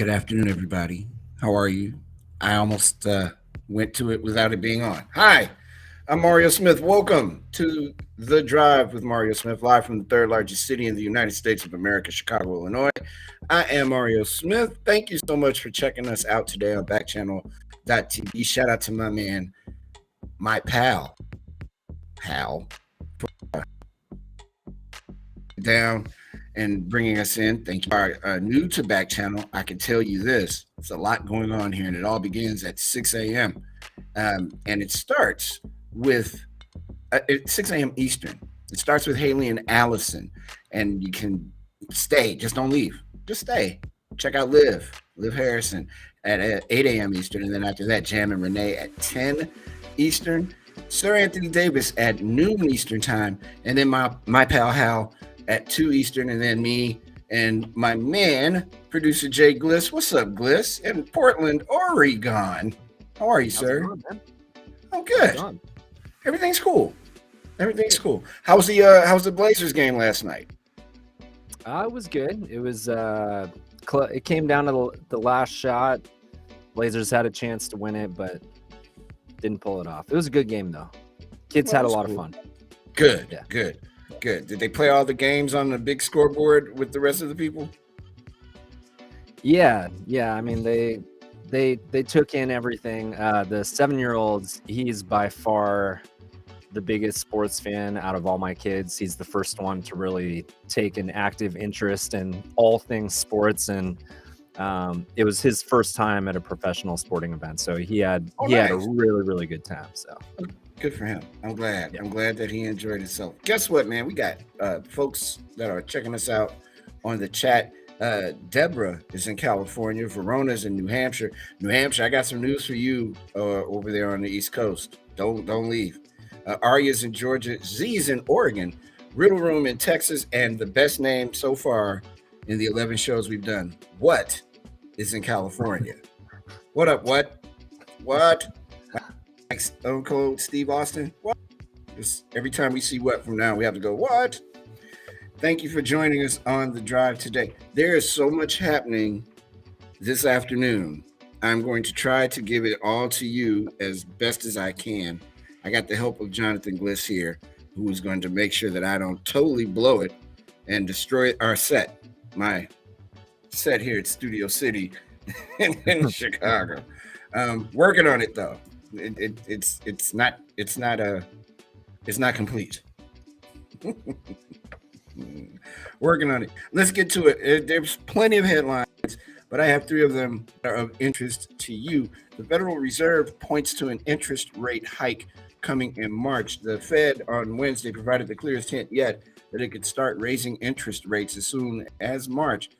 Good afternoon, everybody. How are you? I almost went to it without it being on. Hi, I'm Mario Smith. Welcome to The Drive with Mario Smith, live from the third largest city in the United States of America, Chicago, Illinois. I am Mario Smith. Thank you so much for checking us out today on Backchannel.tv. Shout out to my man, my pal, down and bringing us in. Thank you. Are new to Back Channel, I can tell you this: there's a lot going on here, and it all begins at 6 a.m. And it starts with 6 a.m. Eastern. It starts with Haley and Allison, and you can stay. Just don't leave. Just stay. Check out Liv Harrison at 8 a.m. Eastern, and then after that, Jam and Renee at 10 Eastern. Sir Anthony Davis at noon Eastern time, and then my pal Hal at 2 Eastern, and then me and my man, producer Jay Gliss. What's up, Gliss? In Portland, Oregon. How are you, sir? How's it going, man? I'm good. Everything's cool. Everything's cool. How's the Blazers game last night? It was good. It was it came down to the last shot. Blazers had a chance to win it, but didn't pull it off. It was a good game though. Kids had a lot of fun. Good. Did they play all the games on the big scoreboard with the rest of the people? Yeah. I mean, they took in everything. The 7-year-old, he's by far the biggest sports fan out of all my kids. He's the first one to really take an active interest in all things sports, and it was his first time at a professional sporting event. So he had a really good time. So good for him. I'm glad. Yeah. I'm glad that he enjoyed himself. Guess what, man? We got folks that are checking us out on the chat. Deborah is in California. Verona's in New Hampshire. I got some news for you over there on the East Coast. Don't leave. Arya's in Georgia. Z's in Oregon. Riddle Room in Texas. And the best name so far in the 11 shows we've done, What is in California? What up, What? Like Stone Cold Steve Austin? What? Just every time we see What from now, we have to go, What? Thank you for joining us on The Drive today. There is so much happening this afternoon. I'm going to try to give it all to you as best as I can. I got the help of Jonathan Gliss here, who is going to make sure that I don't totally blow it and destroy our set. My set here at Studio City in Chicago. Working on it though. It's not complete. Working on it. Let's get to it. There's plenty of headlines, but I have 3 of them that are of interest to you. The Federal Reserve points to an interest rate hike coming in March. The Fed on Wednesday provided the clearest hint yet that it could start raising interest rates as soon as March.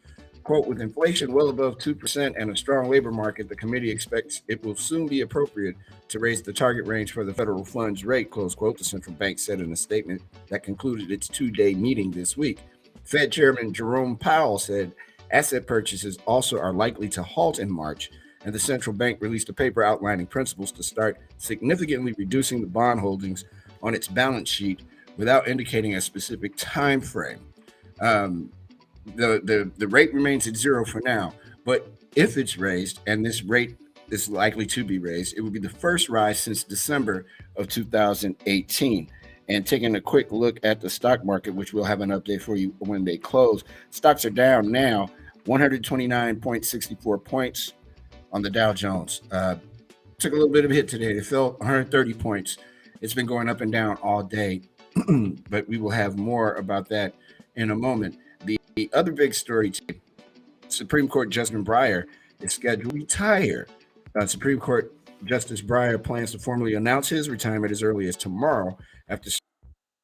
Quote, with inflation well above 2% and a strong labor market, the committee expects it will soon be appropriate to raise the target range for the federal funds rate, close quote, the central bank said in a statement that concluded its 2-day meeting this week. Fed Chairman Jerome Powell said asset purchases also are likely to halt in March, and the central bank released a paper outlining principles to start significantly reducing the bond holdings on its balance sheet without indicating a specific time frame. The rate remains at 0 for now, but if it's raised, and this rate is likely to be raised, it will be the first rise since December of 2018. And taking a quick look at the stock market, which we'll have an update for you when they close, stocks are down now 129.64 points on the Dow Jones. Took a little bit of a hit today. It fell 130 points. It's been going up and down all day, but we will have more about that in a moment. The other big story today, Supreme Court Justice Breyer is scheduled to retire. Supreme Court Justice Breyer plans to formally announce his retirement as early as tomorrow after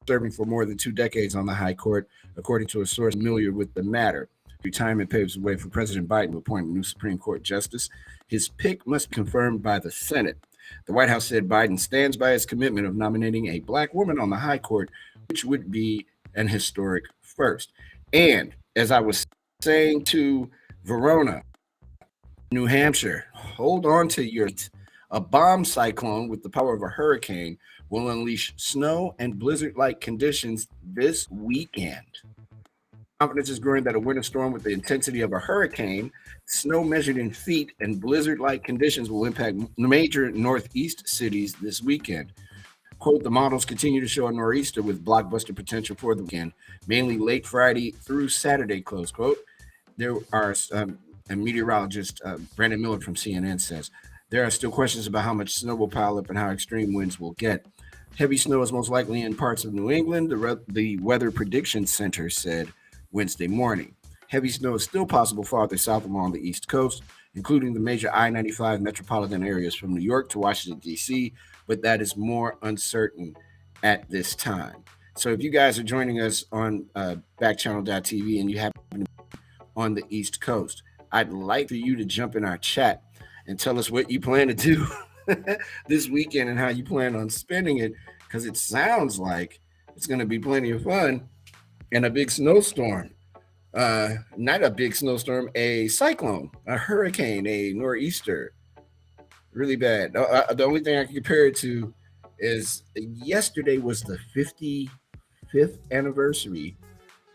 serving for more than 2 decades on the High Court, according to a source familiar with the matter. Retirement paves the way for President Biden to appoint a new Supreme Court justice. His pick must be confirmed by the Senate. The White House said Biden stands by his commitment of nominating a Black woman on the High Court, which would be an historic first. And as I was saying to Verona, New Hampshire, hold on to your a bomb cyclone with the power of a hurricane will unleash snow and blizzard-like conditions this weekend. Confidence is growing that a winter storm with the intensity of a hurricane, snow measured in feet, and blizzard like conditions will impact major Northeast cities this weekend. Quote, the models continue to show a nor'easter with blockbuster potential for the weekend, mainly late Friday through Saturday, close quote. There are, and meteorologist Brandon Miller from CNN says, there are still questions about how much snow will pile up and how extreme winds will get. Heavy snow is most likely in parts of New England, the Weather Prediction Center said Wednesday morning. Heavy snow is still possible farther south along the East Coast, including the major I 95 metropolitan areas from New York to Washington, D.C., but that is more uncertain at this time. So if you guys are joining us on backchannel.tv and you happen to be on the East Coast, I'd like for you to jump in our chat and tell us what you plan to do this weekend and how you plan on spending it, because it sounds like it's going to be plenty of fun and a big snowstorm. Not a big snowstorm, a cyclone, a hurricane, a nor'easter. Really bad. The only thing I can compare it to is yesterday was the 55th anniversary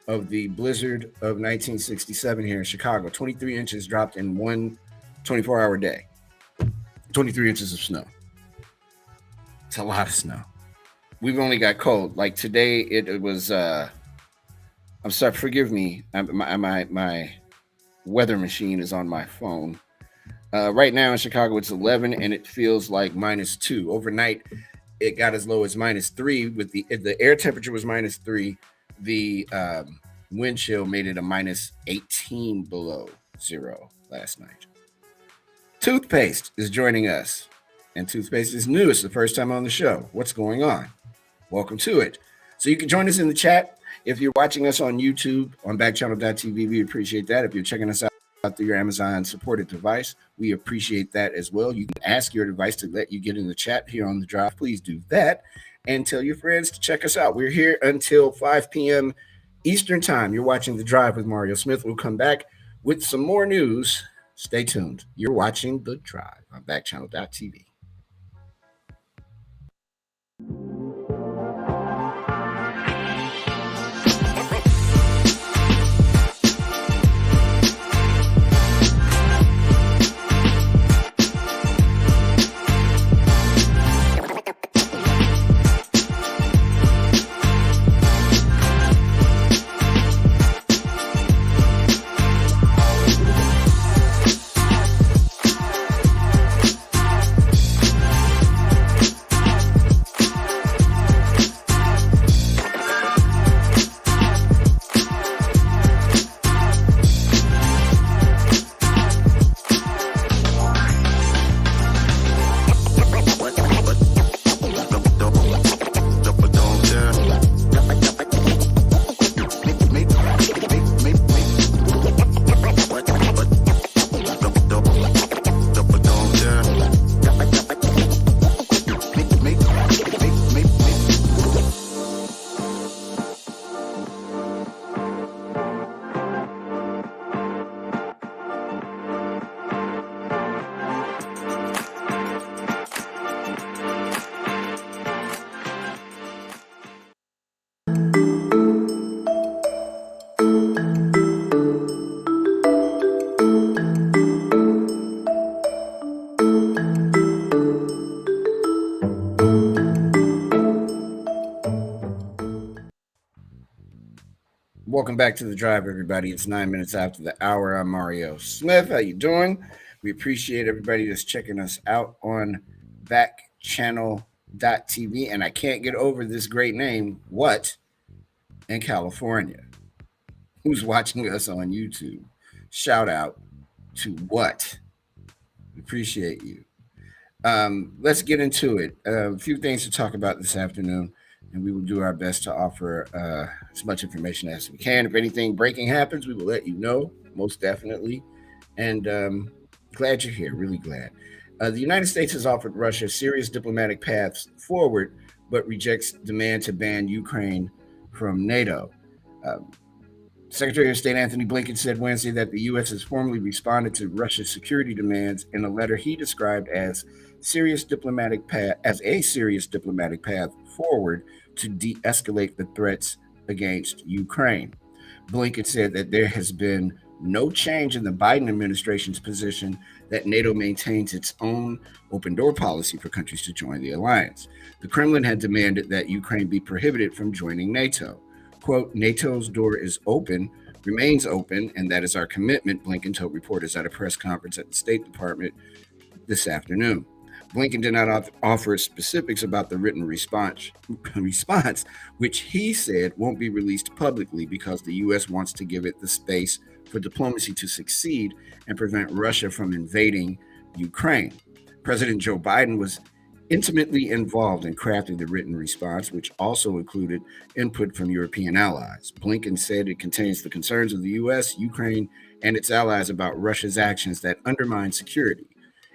of the blizzard of 1967 here in Chicago. 23 inches dropped in one 24-hour day. 23 inches of snow. It's a lot of snow. We've only got cold. Like today, it was. I'm sorry. Forgive me. My weather machine is on my phone. Right now in Chicago, it's 11, and it feels like -2. Overnight, it got as low as -3. With the air temperature was -3. The wind chill made it a -18 below zero last night. Toothpaste is joining us, and Toothpaste is new. It's the first time on the show. What's going on? Welcome to it. So you can join us in the chat. If you're watching us on YouTube, on backchannel.tv, we appreciate that. If you're checking us out through your Amazon supported device, we appreciate that as well. You can ask your device to let you get in the chat here on the drive. Please do that. And tell your friends to check us out. We're here until 5 p.m. Eastern Time. You're watching The Drive with Mario Smith. We'll come back with some more news. Stay tuned. You're watching The Drive on backchannel.tv. Welcome back to The Drive, everybody. It's 9 minutes after the hour. I'm Mario Smith. How you doing? We appreciate everybody that's checking us out on backchannel.tv. And I can't get over this great name, What, in California. Who's watching us on YouTube? Shout out to What. We appreciate you. Let's get into it. A few things to talk about this afternoon, and we will do our best to offer as much information as we can. If anything breaking happens, we will let you know, most definitely. And glad you're here, really glad. The United States has offered Russia serious diplomatic paths forward, but rejects demand to ban Ukraine from NATO. Secretary of State Anthony Blinken said Wednesday that the U.S. has formally responded to Russia's security demands in a letter he described as a serious diplomatic path forward to de-escalate the threats against Ukraine. Blinken said that there has been no change in the Biden administration's position that NATO maintains its own open door policy for countries to join the alliance. The Kremlin had demanded that Ukraine be prohibited from joining NATO. Quote, NATO's door is open, remains open, and that is our commitment, Blinken told reporters at a press conference at the State Department this afternoon. Blinken did not offer specifics about the written response, which he said won't be released publicly because the U.S. wants to give it the space for diplomacy to succeed and prevent Russia from invading Ukraine. President Joe Biden was intimately involved in crafting the written response, which also included input from European allies. Blinken said it contains the concerns of the U.S., Ukraine, and its allies about Russia's actions that undermine security.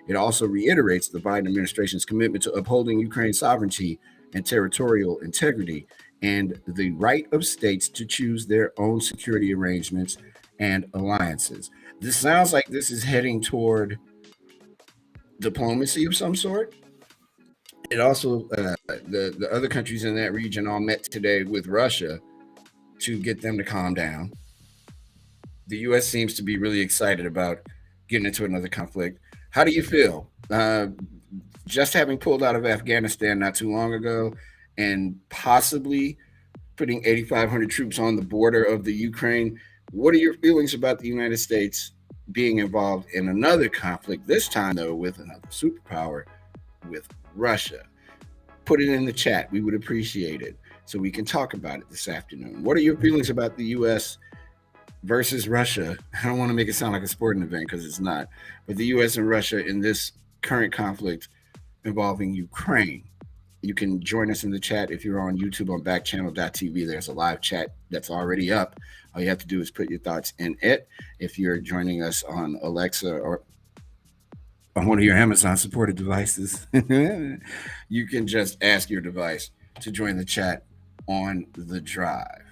It also reiterates the Biden administration's commitment to upholding Ukraine's sovereignty and territorial integrity and the right of states to choose their own security arrangements and alliances. This sounds like this is heading toward diplomacy of some sort. It also, the other countries in that region all met today with Russia to get them to calm down. The U.S. seems to be really excited about getting into another conflict. How do you feel? Just having pulled out of Afghanistan not too long ago and possibly putting 8,500 troops on the border of the Ukraine, what are your feelings about the United States being involved in another conflict, this time, though, with another superpower, with Russia? Put it in the chat. We would appreciate it so we can talk about it this afternoon. What are your feelings about the U.S. versus Russia? I don't want to make it sound like a sporting event because it's not, but the U.S. and Russia in this current conflict involving Ukraine. You can join us in the chat if you're on YouTube on backchannel.tv. There's a live chat that's already up. All you have to do is put your thoughts in it. If you're joining us on Alexa or on one of your Amazon supported devices, you can just ask your device to join the chat on the drive.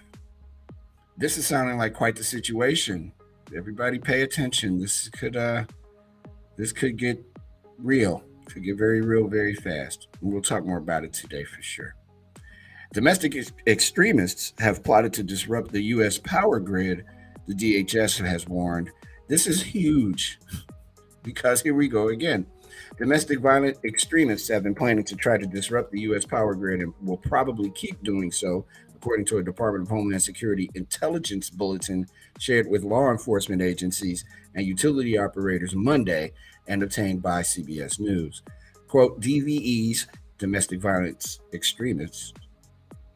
This is sounding like quite the situation. Everybody pay attention. This could get real. It could get very real very fast. And we'll talk more about it today for sure. Domestic extremists have plotted to disrupt the U.S. power grid, the DHS has warned. This is huge because here we go again. Domestic violent extremists have been planning to try to disrupt the U.S. power grid and will probably keep doing so, according to a Department of Homeland Security intelligence bulletin shared with law enforcement agencies and utility operators Monday and obtained by CBS News. Quote, DVEs, domestic violence extremists,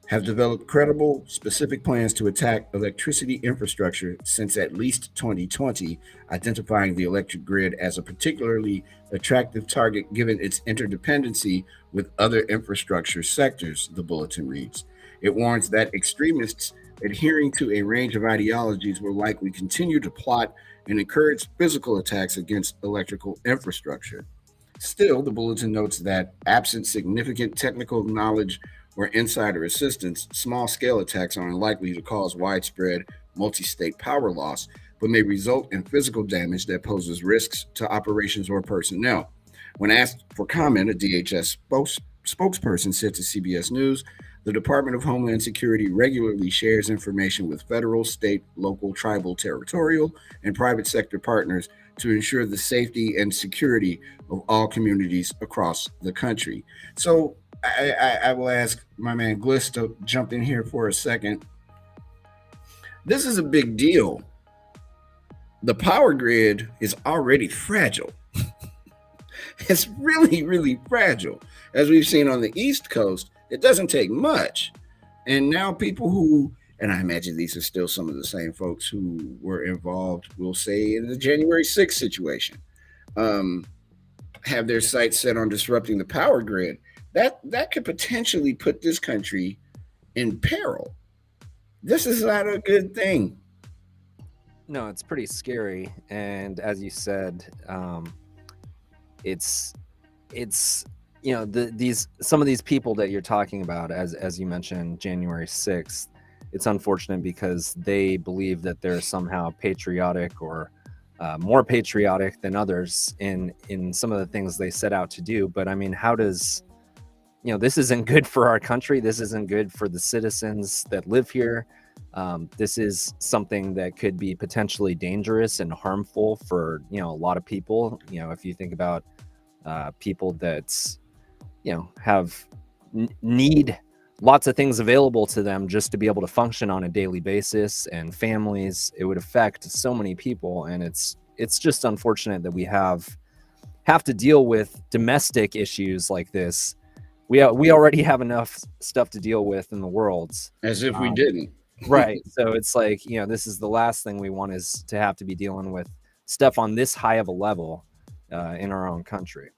have developed credible, specific plans to attack electricity infrastructure since at least 2020, identifying the electric grid as a particularly attractive target given its interdependency with other infrastructure sectors, the bulletin reads. It warns that extremists adhering to a range of ideologies will likely continue to plot and encourage physical attacks against electrical infrastructure. Still, the bulletin notes that absent significant technical knowledge or insider assistance, small-scale attacks are unlikely to cause widespread multi-state power loss, but may result in physical damage that poses risks to operations or personnel. When asked for comment, a DHS spokesperson said to CBS News, the Department of Homeland Security regularly shares information with federal, state, local, tribal, territorial, and private sector partners to ensure the safety and security of all communities across the country. So I will ask my man Gliss to jump in here for a second. This is a big deal. The power grid is already fragile. It's really, really fragile. As we've seen on the East Coast, it doesn't take much. And now people who, and I imagine these are still some of the same folks who were involved, we'll say, in the January 6th situation, have their sights set on disrupting the power grid. That could potentially put this country in peril. This is not a good thing. No, it's pretty scary. And as you said, it's you know, some of these people that you're talking about, as you mentioned, January 6th, it's unfortunate because they believe that they're somehow patriotic or more patriotic than others in some of the things they set out to do. But I mean, how does, you know, this isn't good for our country. This isn't good for the citizens that live here. This is something that could be potentially dangerous and harmful for a lot of people. If you think about people that have need lots of things available to them just to be able to function on a daily basis, and families, it would affect so many people, and it's just unfortunate that we have to deal with domestic issues like this. We already have enough stuff to deal with in the world. As if we didn't. Right. So it's like, this is the last thing we want, is to have to be dealing with stuff on this high of a level in our own country.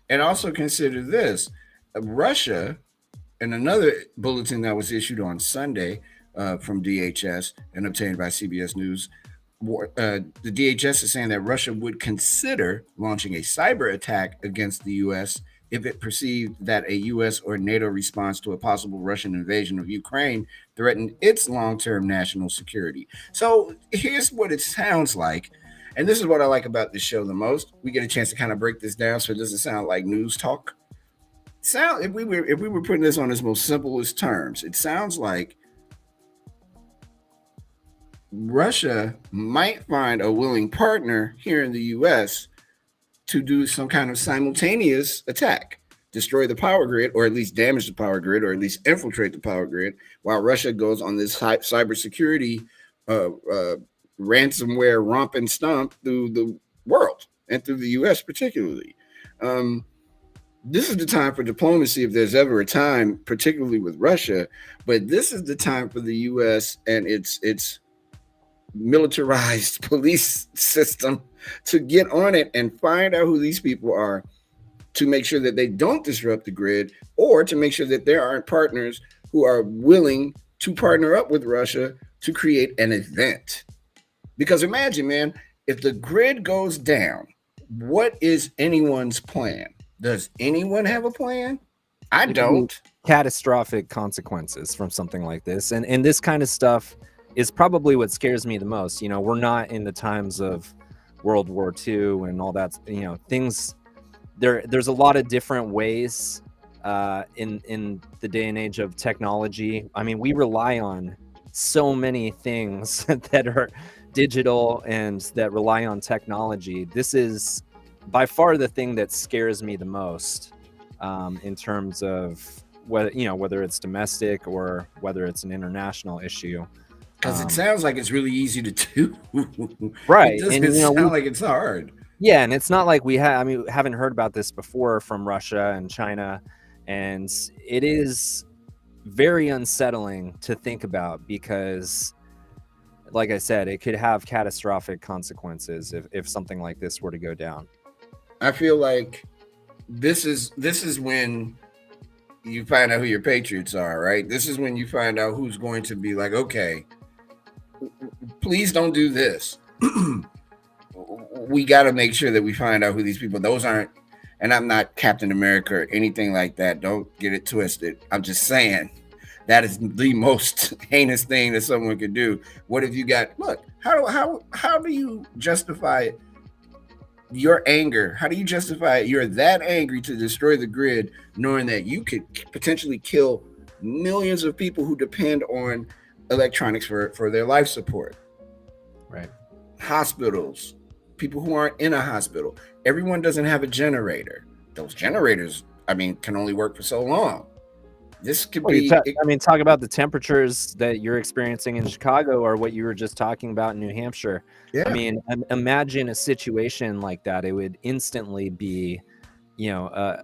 And also consider this: Russia, and another bulletin that was issued on Sunday from DHS and obtained by CBS News. The DHS is saying that Russia would consider launching a cyber attack against the U.S. if it perceived that a U.S. or NATO response to a possible Russian invasion of Ukraine threatened its long term national security. So here's what it sounds like. And this is what I like about this show the most. We get a chance to kind of break this down so it doesn't sound like news talk. If we were putting this on its most simplest terms, it sounds like Russia might find a willing partner here in the U.S. to do some kind of simultaneous attack, destroy the power grid, or at least damage the power grid, or at least infiltrate the power grid, while Russia goes on this cybersecurity ransomware romp and stomp through the world and through the U.S. particularly. This is the time for diplomacy, if there's ever a time, particularly with Russia. But this is the time for the U.S. and its militarized police system to get on it and find out who these people are, to make sure that they don't disrupt the grid, or to make sure that there aren't partners who are willing to partner up with Russia to create an event. Because imagine, man, if the grid goes down, what is anyone's plan? Does anyone have a plan? I don't. Catastrophic consequences from something like this, and this kind of stuff is probably what scares me the most. We're not in the times of World War II and all that. Things there's a lot of different ways in the day and age of technology. I mean, we rely on so many things that are digital and that rely on technology. This is by far the thing that scares me the most in terms of whether it's domestic or whether it's an international issue. Because it sounds like it's really easy to do. Right. It doesn't sound like it's hard. Yeah, and it's not like we haven't heard about this before from Russia and China, and it is very unsettling to think about, because like I said, it could have catastrophic consequences if something like this were to go down. I feel like this is when you find out who your patriots are, right? This is when you find out who's going to be like, okay, please don't do this. We got to make sure that we find out who these people. Those aren't, and I'm not Captain America or anything like that. Don't get it twisted. I'm just saying that is the most heinous thing that someone could do. What if you got, look, how do you justify your anger? How do you justify it? You're that angry to destroy the grid, knowing that you could potentially kill millions of people who depend on electronics for their life support. Right. Hospitals, people who aren't in a hospital. Everyone doesn't have a generator. Those generators, can only work for so long. This could be. Talk about the temperatures that you're experiencing in Chicago, or what you were just talking about in New Hampshire. Yeah. Imagine a situation like that. It would instantly be, an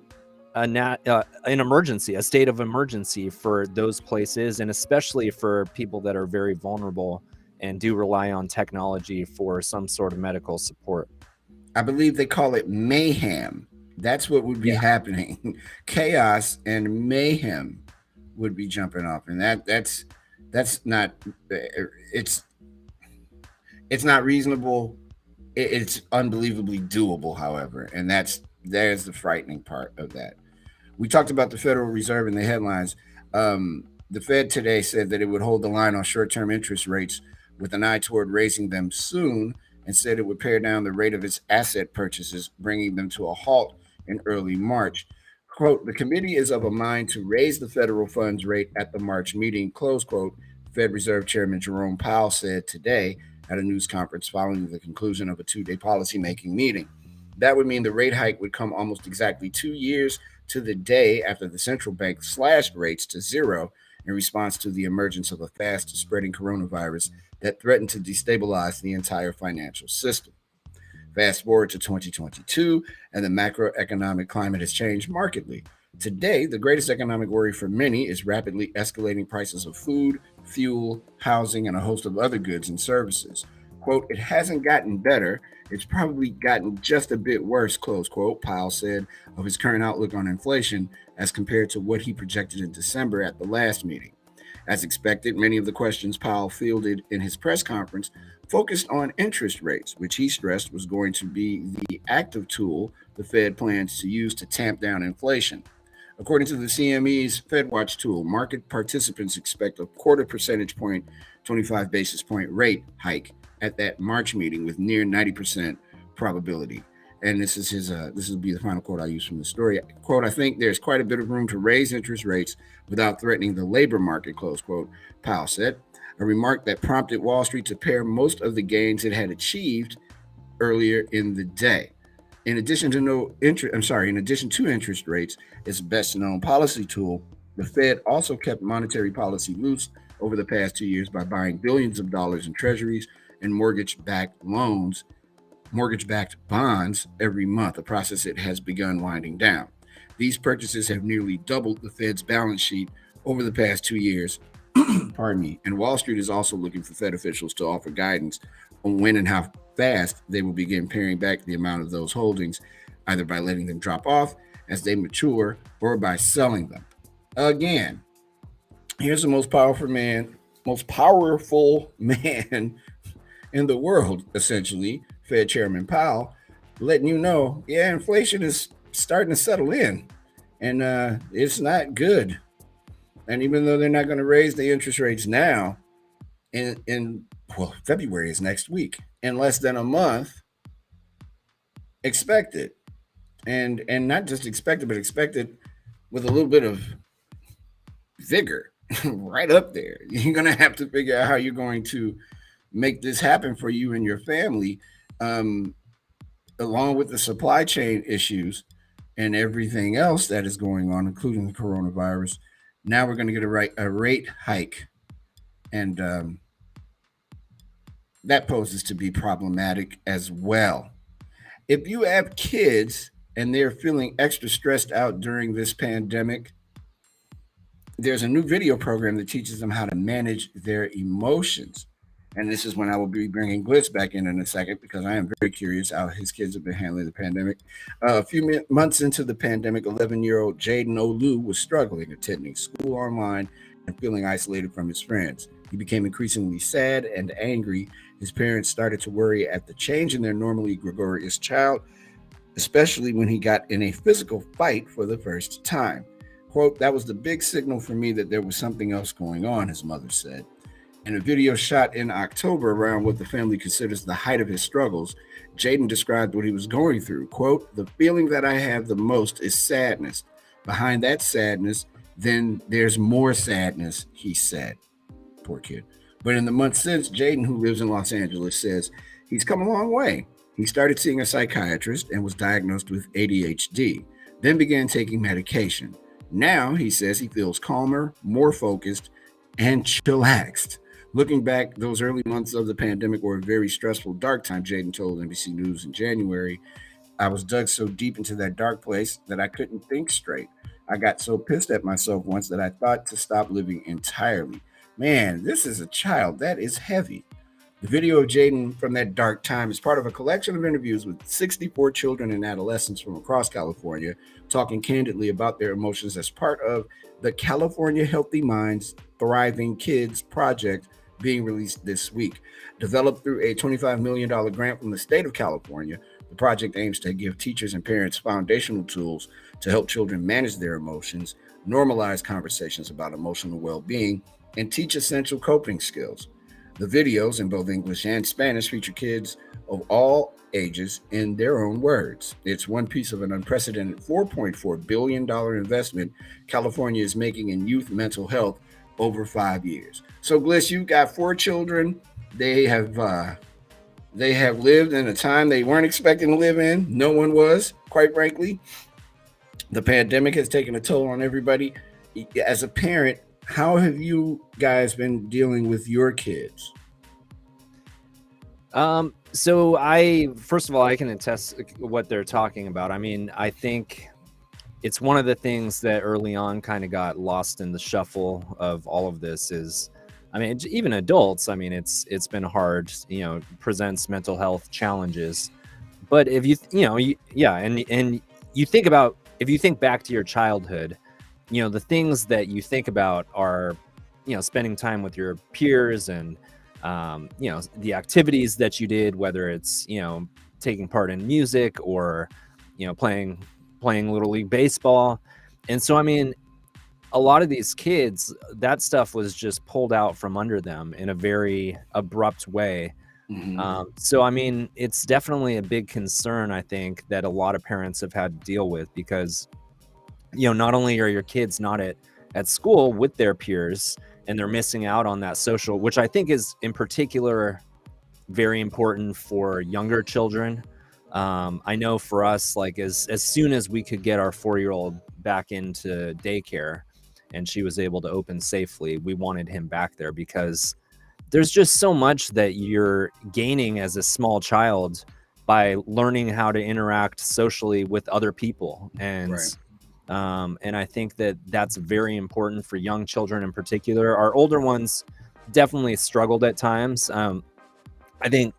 emergency, a state of emergency for those places, and especially for people that are very vulnerable and do rely on technology for some sort of medical support. I believe they call it mayhem. That's what would be happening. Chaos and mayhem would be jumping off, and that's not. It's not reasonable. It's unbelievably doable, however, and there's the frightening part of that. We talked about the Federal Reserve in the headlines. The Fed today said that it would hold the line on short-term interest rates with an eye toward raising them soon, and said it would pare down the rate of its asset purchases, bringing them to a halt in early March. Quote, the committee is of a mind to raise the federal funds rate at the March meeting, close quote, Fed Reserve Chairman Jerome Powell said today at a news conference following the conclusion of a two-day policymaking meeting. That would mean the rate hike would come almost exactly 2 years to the day after the central bank slashed rates to zero in response to the emergence of a fast spreading coronavirus that threatened to destabilize the entire financial system. Fast forward to 2022, and the macroeconomic climate has changed markedly. Today, the greatest economic worry for many is rapidly escalating prices of food, fuel, housing, and a host of other goods and services. Quote, it hasn't gotten better. It's probably gotten just a bit worse, close quote, Powell said of his current outlook on inflation as compared to what he projected in December at the last meeting. As expected, many of the questions Powell fielded in his press conference focused on interest rates, which he stressed was going to be the active tool the Fed plans to use to tamp down inflation. According to the CME's FedWatch tool, market participants expect a quarter percentage point, 25 basis point rate hike at that March meeting with near 90% probability. And this is this will be the final quote I use from the story. Quote, I think there's quite a bit of room to raise interest rates without threatening the labor market, close quote, Powell said, a remark that prompted Wall Street to pare most of the gains it had achieved earlier in the day. In addition to interest rates, its best-known policy tool, the Fed also kept monetary policy loose over the past 2 years by buying billions of dollars in treasuries and mortgage-backed bonds every month, a process it has begun winding down. These purchases have nearly doubled the Fed's balance sheet over the past 2 years. Pardon me. And Wall Street is also looking for Fed officials to offer guidance on when and how fast they will begin paring back the amount of those holdings, either by letting them drop off as they mature or by selling them. Again, here's the most powerful man in the world, essentially, Fed Chairman Powell, letting you know, yeah, inflation is starting to settle in, and it's not good. And even though they're not going to raise the interest rates now, February is next week, in less than a month, expect it, and not just expect it, but expect it with a little bit of vigor, right up there. You're going to have to figure out how you're going to make this happen for you and your family, along with the supply chain issues and everything else that is going on, including the coronavirus. Now we're going to get a rate hike, and that poses to be problematic as well. If you have kids and they're feeling extra stressed out during this pandemic, there's a new video program that teaches them how to manage their emotions. And this is when I will be bringing Glitz back in a second, because I am very curious how his kids have been handling the pandemic. A few months into the pandemic, 11-year-old Jaden Olu was struggling, attending school online and feeling isolated from his friends. He became increasingly sad and angry. His parents started to worry at the change in their normally gregarious child, especially when he got in a physical fight for the first time. Quote, that was the big signal for me that there was something else going on, his mother said. In a video shot in October around what the family considers the height of his struggles, Jaden described what he was going through. Quote, the feeling that I have the most is sadness. Behind that sadness, then there's more sadness, he said. Poor kid. But in the months since, Jaden, who lives in Los Angeles, says he's come a long way. He started seeing a psychiatrist and was diagnosed with ADHD, then began taking medication. Now, he says he feels calmer, more focused, and chillaxed. Looking back, those early months of the pandemic were a very stressful, dark time, Jaden told NBC News in January. I was dug so deep into that dark place that I couldn't think straight. I got so pissed at myself once that I thought to stop living entirely. Man, this is a child. That is heavy. The video of Jaden from that dark time is part of a collection of interviews with 64 children and adolescents from across California, talking candidly about their emotions as part of the California Healthy Minds Thriving Kids project being released this week. Developed through a $25 million grant from the state of California, the project aims to give teachers and parents foundational tools to help children manage their emotions, normalize conversations about emotional well-being, and teach essential coping skills. The videos, in both English and Spanish, feature kids of all ages in their own words. It's one piece of an unprecedented $4.4 billion investment California is making in youth mental health over 5 years. So, Bliss, you've got 4 children. They have lived in a time they weren't expecting to live in. No one was, quite frankly. The pandemic has taken a toll on everybody. As a parent, how have you guys been dealing with your kids? So first of all, I can attest what they're talking about. I mean, I think it's one of the things that early on kind of got lost in the shuffle of all of this is, I mean, even adults, I mean, it's been hard, presents mental health challenges. But if yeah, and you think about, if you think back to your childhood, the things that you think about are, spending time with your peers and, the activities that you did, whether it's, taking part in music or, playing Little League Baseball. And so, I mean, a lot of these kids, that stuff was just pulled out from under them in a very abrupt way. Mm-hmm. So, I mean, it's definitely a big concern, I think, that a lot of parents have had to deal with because, not only are your kids not at school with their peers and they're missing out on that social, which I think is in particular very important for younger children. I know for us, like as soon as we could get our 4-year-old back into daycare and she was able to open safely, we wanted him back there because there's just so much that you're gaining as a small child by learning how to interact socially with other people. Right. And I think that that's very important for young children in particular. Our older ones definitely struggled at times. I think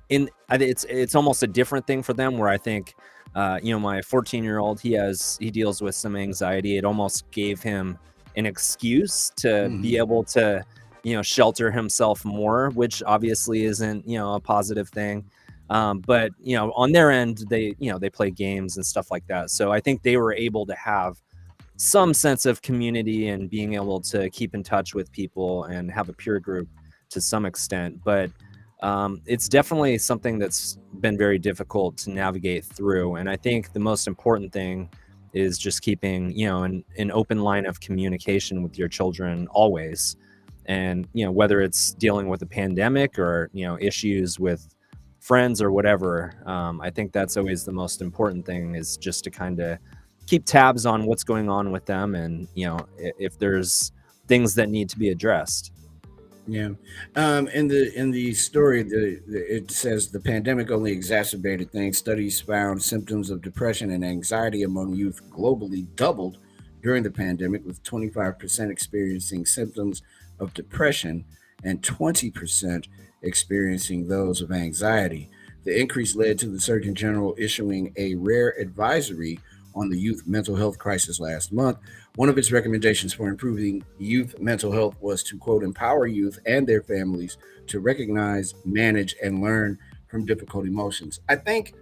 it's almost a different thing for them where I think, my 14-year-old, he deals with some anxiety. It almost gave him an excuse to be Mm-hmm. able to, shelter himself more, which obviously isn't, a positive thing. But, on their end, they play games and stuff like that. So I think they were able to have some sense of community and being able to keep in touch with people and have a peer group to some extent. But it's definitely something that's been very difficult to navigate through. And I think the most important thing is just keeping, an open line of communication with your children always. And, whether it's dealing with a pandemic or, issues with friends or whatever, I think that's always the most important thing is just to kind of keep tabs on what's going on with them and, if there's things that need to be addressed. Yeah. In the story, it says the pandemic only exacerbated things. Studies found symptoms of depression and anxiety among youth globally doubled during the pandemic, with 25% experiencing symptoms of depression and 20% experiencing those of anxiety. The increase led to the Surgeon General issuing a rare advisory on the youth mental health crisis last month. One of its recommendations for improving youth mental health was to, quote, empower youth and their families to recognize, manage, and learn from difficult emotions. I think,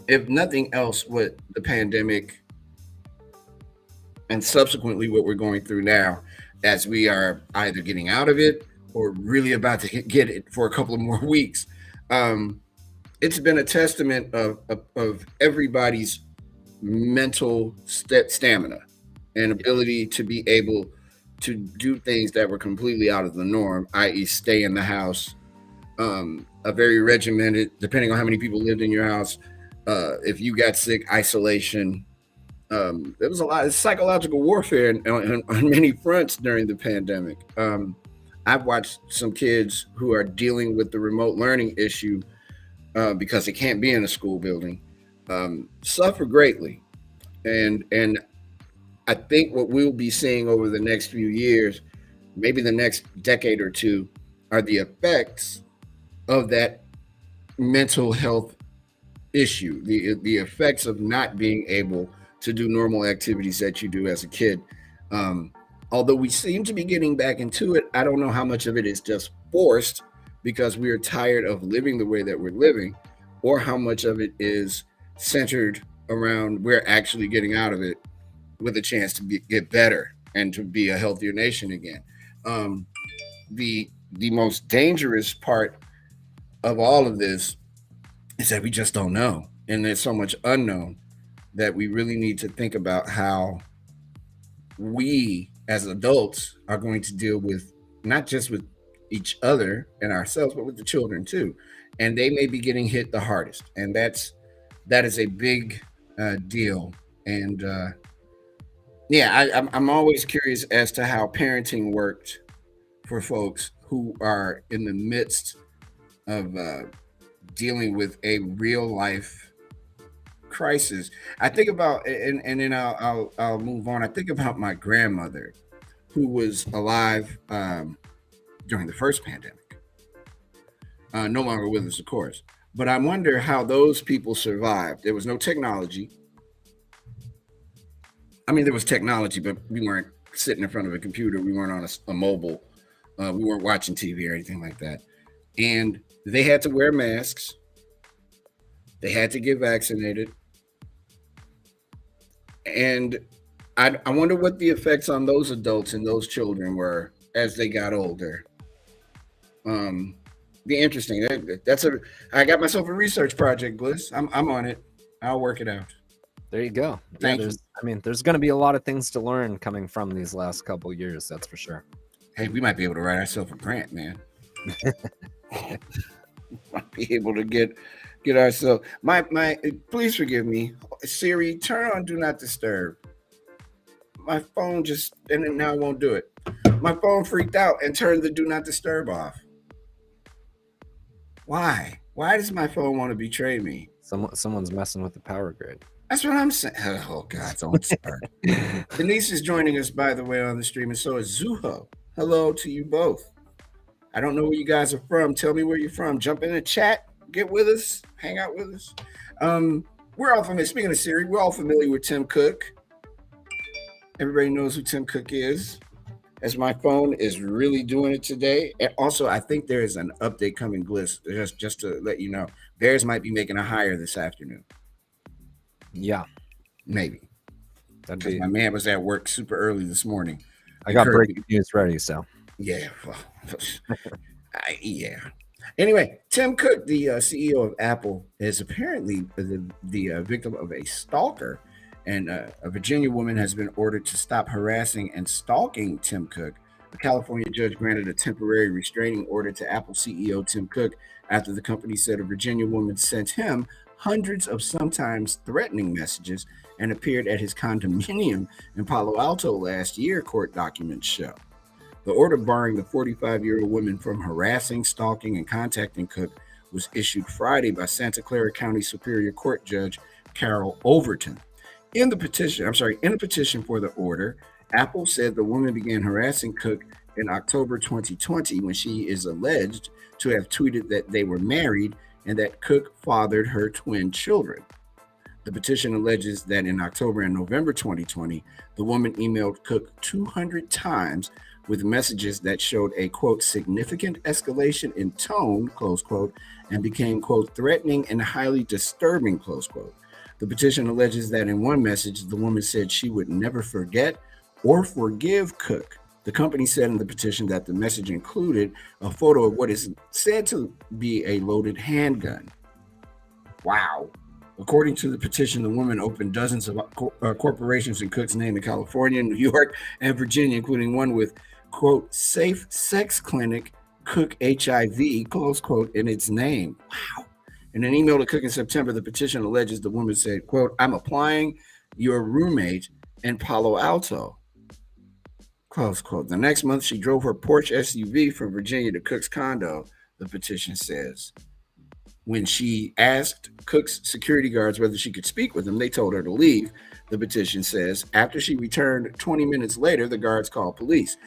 if nothing else, what the pandemic and subsequently what we're going through now, as we are either getting out of it or really about to get it for a couple of more weeks, um, it's been a testament of everybody's mental stamina and Yeah. ability to be able to do things that were completely out of the norm, i.e., stay in the house. A very regimented, depending on how many people lived in your house. If you got sick, isolation. There was a lot of psychological warfare on many fronts during the pandemic. I've watched some kids who are dealing with the remote learning issue because they can't be in a school building suffer greatly, and I think what we'll be seeing over the next few years, maybe the next decade or two, are the effects of that mental health issue, the effects of not being able to do normal activities that you do as a kid. Um, Although we seem to be getting back into it, I don't know how much of it is just forced because we are tired of living the way that we're living, or how much of it is centered around we're actually getting out of it with a chance to get better and to be a healthier nation again. Um, the most dangerous part of all of this is that we just don't know, and there's so much unknown that we really need to think about how we as adults are going to deal with, not just with each other and ourselves, but with the children too. And they may be getting hit the hardest. And that is a big deal. And yeah, I'm always curious as to how parenting worked for folks who are in the midst of dealing with a real life crisis. I think about, and then I'll move on. I think about my grandmother, who was alive during the first pandemic, no longer with us, of course. But I wonder how those people survived. There was no technology. I mean, there was technology, but we weren't sitting in front of a computer. We weren't on a mobile. We weren't watching TV or anything like that. And they had to wear masks. They had to get vaccinated. And I wonder what the effects on those adults and those children were as they got older. Um, be interesting. That's a. I got myself a research project, Bliss. I'm on it. I'll work it out. There you go. Thank Yeah, you. there's going to be a lot of things to learn coming from these last couple years. That's for sure. Hey, we might be able to write ourselves a grant, man. Might be able to get ourselves. My. Please forgive me, Siri. Turn on Do Not Disturb. My phone just and it now won't do it. My phone freaked out and turned the Do Not Disturb off. Why? Why does my phone want to betray me? Someone's messing with the power grid. That's what I'm saying. Oh God, don't start. Denise is joining us, by the way, on the stream, and so is Zuho. Hello to you both. I don't know where you guys are from. Tell me where you're from. Jump in the chat. Get with us. Hang out with us. We're all familiar. Speaking of Siri, we're all familiar with Tim Cook. Everybody knows who Tim Cook is. As my phone is really doing it today. And also, I think there is an update coming, Bliss. Just to let you know, Bears might be making a hire this afternoon. Yeah, maybe. That'd be. My man was at work super early this morning. I got breaking news ready, so. Yeah. Well, yeah. Anyway, Tim Cook, the CEO of Apple, is apparently the victim of a stalker. And a Virginia woman has been ordered to stop harassing and stalking Tim Cook. A California judge granted a temporary restraining order to Apple CEO Tim Cook after the company said a Virginia woman sent him hundreds of sometimes threatening messages and appeared at his condominium in Palo Alto last year, court documents show. The order barring the 45-year-old woman from harassing, stalking, and contacting Cook was issued Friday by Santa Clara County Superior Court Judge Carol Overton. In a petition for the order, Apple said the woman began harassing Cook in October 2020 when she is alleged to have tweeted that they were married and that Cook fathered her twin children. The petition alleges that in October and November 2020, the woman emailed Cook 200 times with messages that showed a, quote, significant escalation in tone, close quote, and became, quote, threatening and highly disturbing, close quote. The petition alleges that in one message, the woman said she would never forget or forgive Cook. The company said in the petition that the message included a photo of what is said to be a loaded handgun. Wow. According to the petition, the woman opened dozens of corporations in Cook's name in California, New York, and Virginia, including one with, quote, safe sex clinic, Cook HIV, close quote, in its name. Wow. In an email to Cook in September, the petition alleges the woman said, quote, I'm applying your roommate in Palo Alto, close quote. The next month, she drove her Porsche SUV from Virginia to Cook's condo, the petition says. When she asked Cook's security guards whether she could speak with them, they told her to leave, the petition says. After she returned 20 minutes later, the guards called police.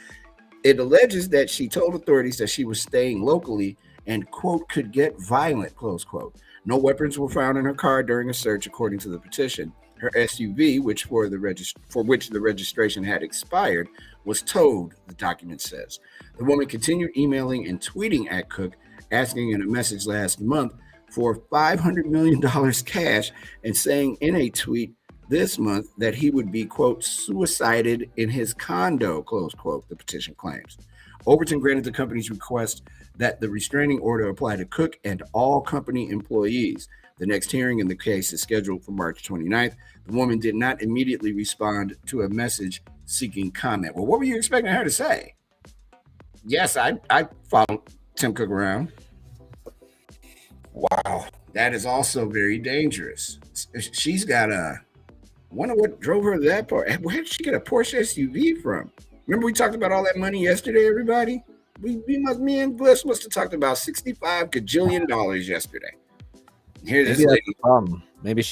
It alleges that she told authorities that she was staying locally and, quote, could get violent, close quote. No weapons were found in her car during a search, according to the petition. Her SUV, for which the registration had expired, was towed, the document says. The woman continued emailing and tweeting at Cook, asking in a message last month for $500 million cash and saying in a tweet this month that he would be, quote, suicided in his condo, close quote, the petition claims. Overton granted the company's request that the restraining order apply to Cook and all company employees. The next hearing in the case is scheduled for March 29th. The woman did not immediately respond to a message seeking comment. Well, what were you expecting her to say? Yes, I followed Tim Cook around. Wow, that is also very dangerous. She's got a. Wonder what drove her to that part. Where did she get a Porsche SUV from? Remember we talked about all that money yesterday, everybody? Me and Bliss must have talked about $65 gajillion yesterday. Here's this lady. Maybe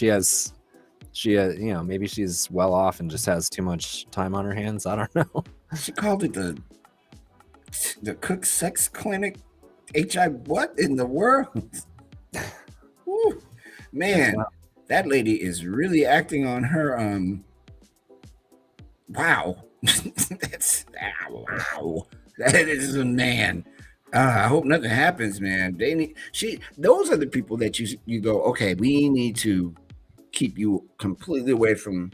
maybe she's well off and just has too much time on her hands. I don't know. She called it the Cook Sex Clinic. What in the world? Woo, man, that lady is really acting on her. Wow, wow. That is a man. I hope nothing happens, man. Those are the people that you go, okay, we need to keep you completely away from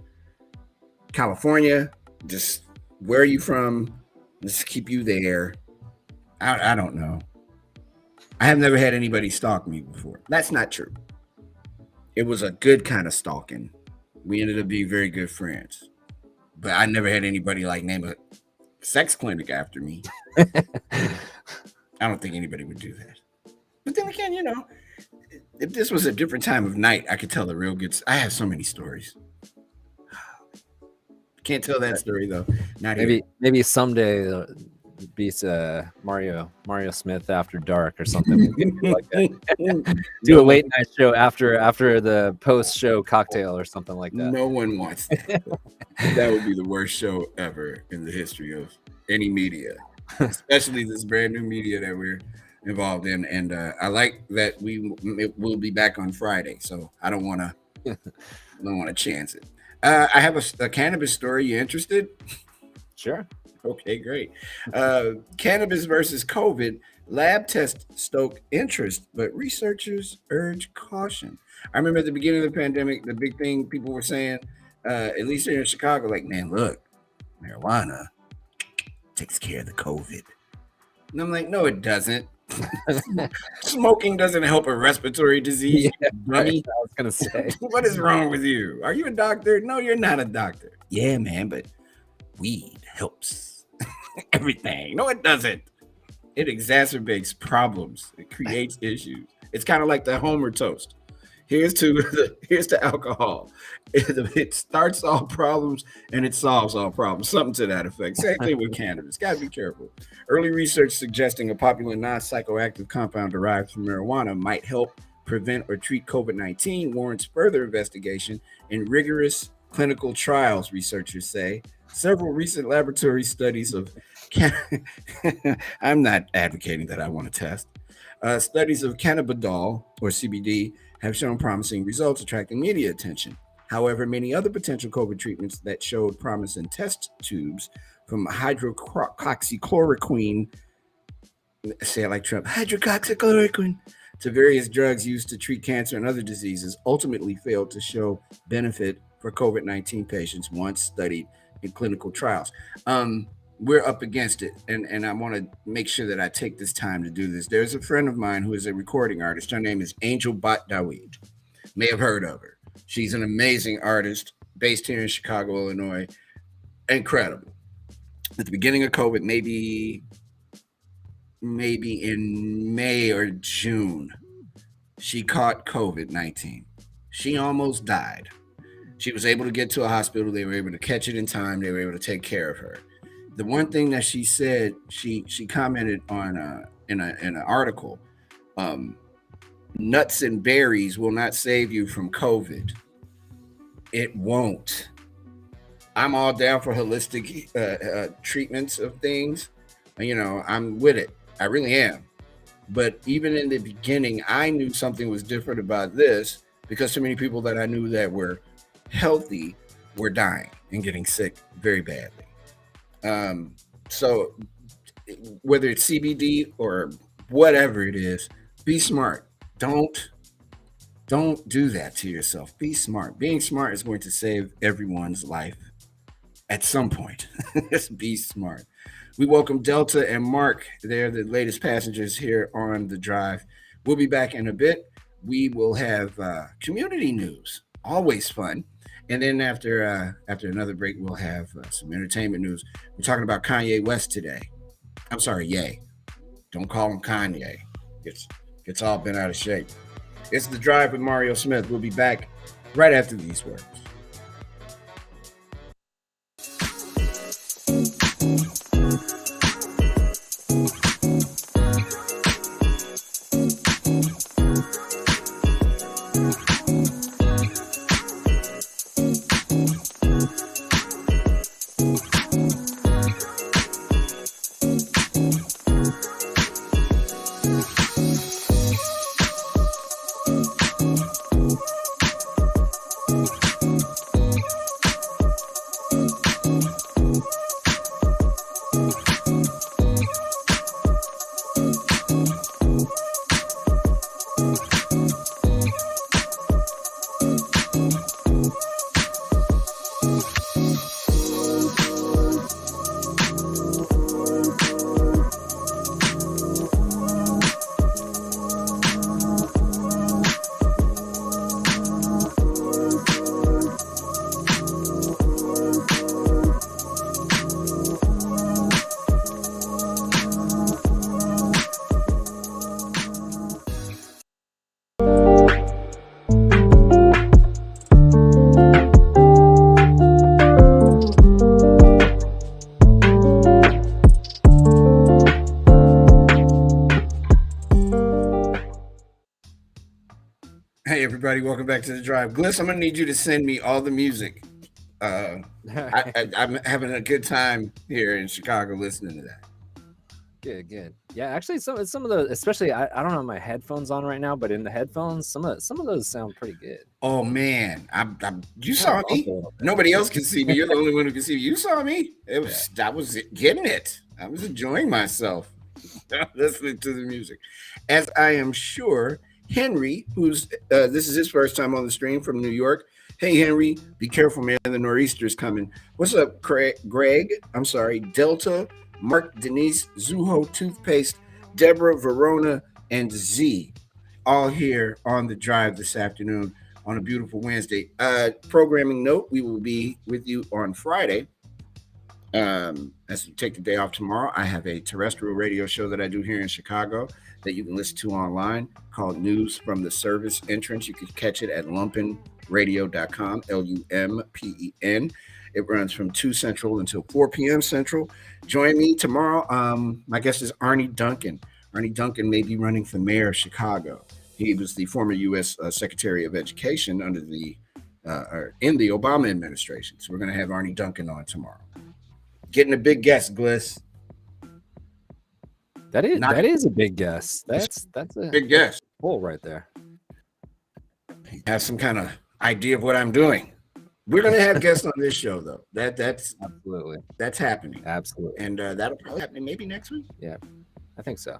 California. Just where are you from? Let's keep you there. I don't know. I have never had anybody stalk me before. That's not true. It was a good kind of stalking. We ended up being very good friends. But I never had anybody like name a sex clinic after me. I don't think anybody would do that. But then again, if this was a different time of night, I could tell the real good. I have so many stories. Can't tell that story though. Maybe someday beats Mario Smith After Dark or something like that. Do a late night show after the post show cocktail or something like that. No one wants that. That would be the worst show ever in the history of any media, especially this brand new media that we're involved in. And I like that we'll be back on Friday, so I don't want to chance it. I have a cannabis story. You interested? Sure. Okay, great. Cannabis versus COVID. Lab tests stoke interest, but researchers urge caution. I remember at the beginning of the pandemic, the big thing people were saying, at least here in Chicago, like, man, look, marijuana takes care of the COVID. And I'm like, no, it doesn't. Smoking doesn't help a respiratory disease. Yeah, right. I was going to say. What is wrong with you? Are you a doctor? No, you're not a doctor. Yeah, man, but weed helps everything. No, it doesn't. It exacerbates problems. It creates issues. It's kind of like the Homer toast. Here's to alcohol. It starts all problems and it solves all problems. Something to that effect. Same thing with cannabis. Got to be careful. Early research suggesting a popular non-psychoactive compound derived from marijuana might help prevent or treat COVID-19 warrants further investigation and rigorous clinical trials, researchers say. Several recent laboratory studies of I'm not advocating that I want to test. Studies of cannabidiol or CBD have shown promising results, attracting media attention. However, many other potential COVID treatments that showed promise in test tubes, from hydroxychloroquine, say it like Trump, hydroxychloroquine, to various drugs used to treat cancer and other diseases, ultimately failed to show benefit for COVID-19 patients once studied in clinical trials. We're up against it, and I want to make sure that I take this time to do this. There's a friend of mine who is a recording artist. Her name is Angel Bat Dawid. May have heard of her. She's an amazing artist based here in Chicago, Illinois. Incredible. At the beginning of COVID, maybe in May or June, she caught COVID-19. She almost died. She was able to get to a hospital. They were able to catch it in time. They were able to take care of her. The one thing that she said, she commented on in an article, nuts and berries will not save you from COVID. It won't. I'm all down for holistic treatments of things. I'm with it. I really am. But even in the beginning, I knew something was different about this because so many people that I knew that were healthy were dying and getting sick very badly. So whether it's CBD or whatever it is, be smart. Don't do that to yourself. Be smart. Being smart is going to save everyone's life at some point. Just be smart. We welcome Delta and Mark. They're the latest passengers here on the drive. We'll be back in a bit, we will have community news, always fun. And then after another break, we'll have some entertainment news. We're talking about Kanye West today. I'm sorry, Ye. Don't call him Kanye. It's all been out of shape. It's The Drive with Mario Smith. We'll be back right after these words. Hey everybody, welcome back to The Drive. Gliss, I'm gonna need you to send me all the music. I'm having a good time here in Chicago listening to that. Good. Yeah, actually, some of the, especially I don't have my headphones on right now, but in the headphones, some of those sound pretty good. Oh man, you saw me. Nobody else can see me. You're the only one who can see me. You saw me. I was getting it. I was enjoying myself listening to the music, as I am sure Henry, who's this is his first time on the stream from New York. Hey Henry, be careful, man. The nor'easter's coming. What's up, Greg? I'm sorry, Delta, Mark, Denise, Zuho, Toothpaste, Deborah, Verona, and Z, all here on The Drive this afternoon on a beautiful Wednesday. Programming note: we will be with you on Friday. As we take the day off tomorrow, I have a terrestrial radio show that I do here in Chicago that you can listen to online called News from the Service Entrance. You can catch it at lumpenradio.com, LUMPEN. It runs from 2 Central until 4 p.m. Central. Join me tomorrow. My guest is Arnie Duncan. Arnie Duncan may be running for mayor of Chicago. He was the former U.S. Secretary of Education under in the Obama administration. So we're going to have Arnie Duncan on tomorrow. Getting a big guess, Gliss. That is a big guess. That's a big guess. Pull right there. You have some kind of idea of what I'm doing. We're going to have guests on this show, though. That's absolutely happening. Absolutely, and that'll probably happen maybe next week. Yeah, I think so.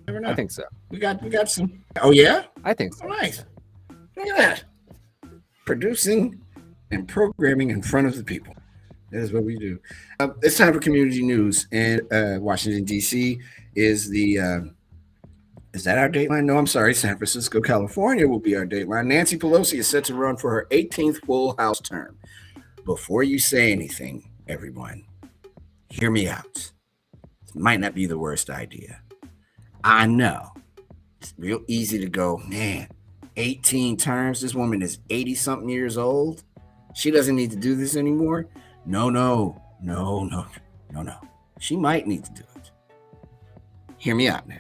Never know. I think so. We got some. Oh yeah, I think so. All right. Look at that. Producing and programming in front of the people. That is what we do. It's time for community news, and Washington D.C. is the. Is that our dateline? No, I'm sorry. San Francisco, California will be our dateline. Nancy Pelosi is set to run for her 18th full House term. Before you say anything, everyone, hear me out. It might not be the worst idea. I know. It's real easy to go, man, 18 terms. This woman is 80-something years old. She doesn't need to do this anymore. No. She might need to do it. Hear me out now.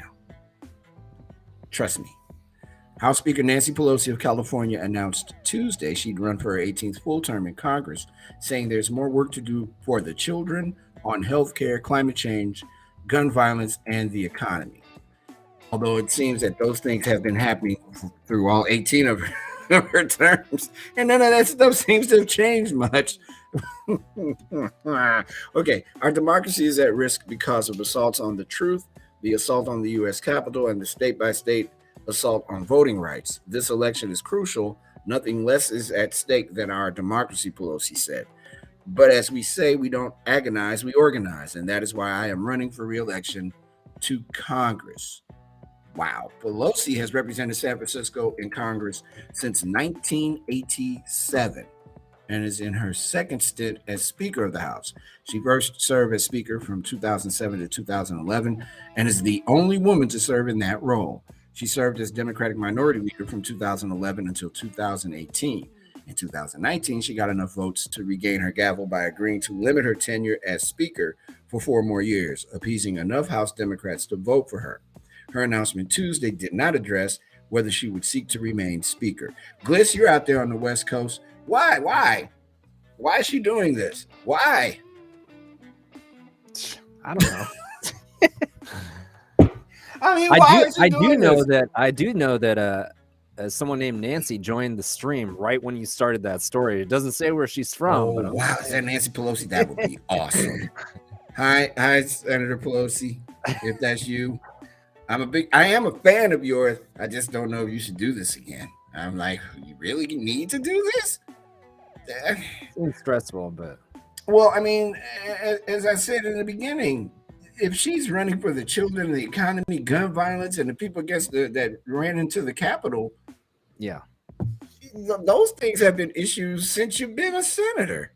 Trust me. House Speaker Nancy Pelosi of California announced Tuesday she'd run for her 18th full term in Congress, saying there's more work to do for the children on healthcare, climate change, gun violence, and the economy. Although it seems that those things have been happening through all 18 of her terms, and none of that stuff seems to have changed much. Okay, our democracy is at risk because of assaults on the truth, the assault on the U.S. Capitol, and the state-by-state assault on voting rights. This election is crucial. Nothing less is at stake than our democracy, Pelosi said. But as we say, we don't agonize, we organize. And that is why I am running for re-election to Congress. Wow. Pelosi has represented San Francisco in Congress since 1987 and is in her second stint as Speaker of the House. She first served as Speaker from 2007 to 2011 and is the only woman to serve in that role. She served as Democratic Minority Leader from 2011 until 2018. In 2019, she got enough votes to regain her gavel by agreeing to limit her tenure as Speaker for 4 more years, appeasing enough House Democrats to vote for her. Her announcement Tuesday did not address whether she would seek to remain Speaker. Gliss, you're out there on the West Coast. Why? Why is she doing this? Why? I don't know. I mean, why is she doing this? I do know that someone named Nancy joined the stream right when you started that story. It doesn't say where she's from. Oh, wow. Is that Nancy Pelosi? That would be awesome. Hi, Senator Pelosi. If that's you, I am a fan of yours. I just don't know if you should do this again. I'm like, you really need to do this? It's stressful, but well, I mean, as I said in the beginning, if she's running for the children, the economy, gun violence, and the people that ran into the Capitol, yeah, those things have been issues since you've been a senator.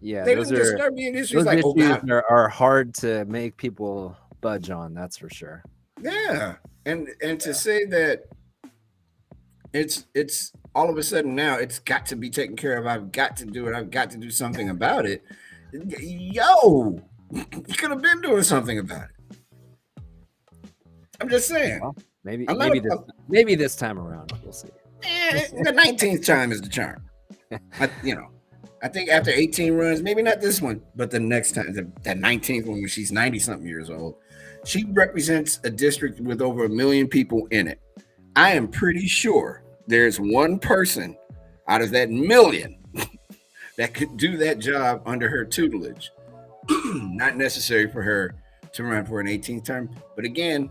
Yeah, they don't just start being issues like issues are hard to make people budge on. That's for sure. Yeah, and to say that it's all of a sudden now it's got to be taken care of. I've got to do it. I've got to do something about it. Yo, you could have been doing something about it. I'm just saying. Well, maybe this time around we'll see. The 19th time is the charm. I think after 18 runs, maybe not this one, but the next time, the 19th one when she's 90-something years old, she represents a district with over 1 million people in it. I am pretty sure there's one person out of that 1 million that could do that job under her tutelage. Not necessary for her to run for an 18th term. But again,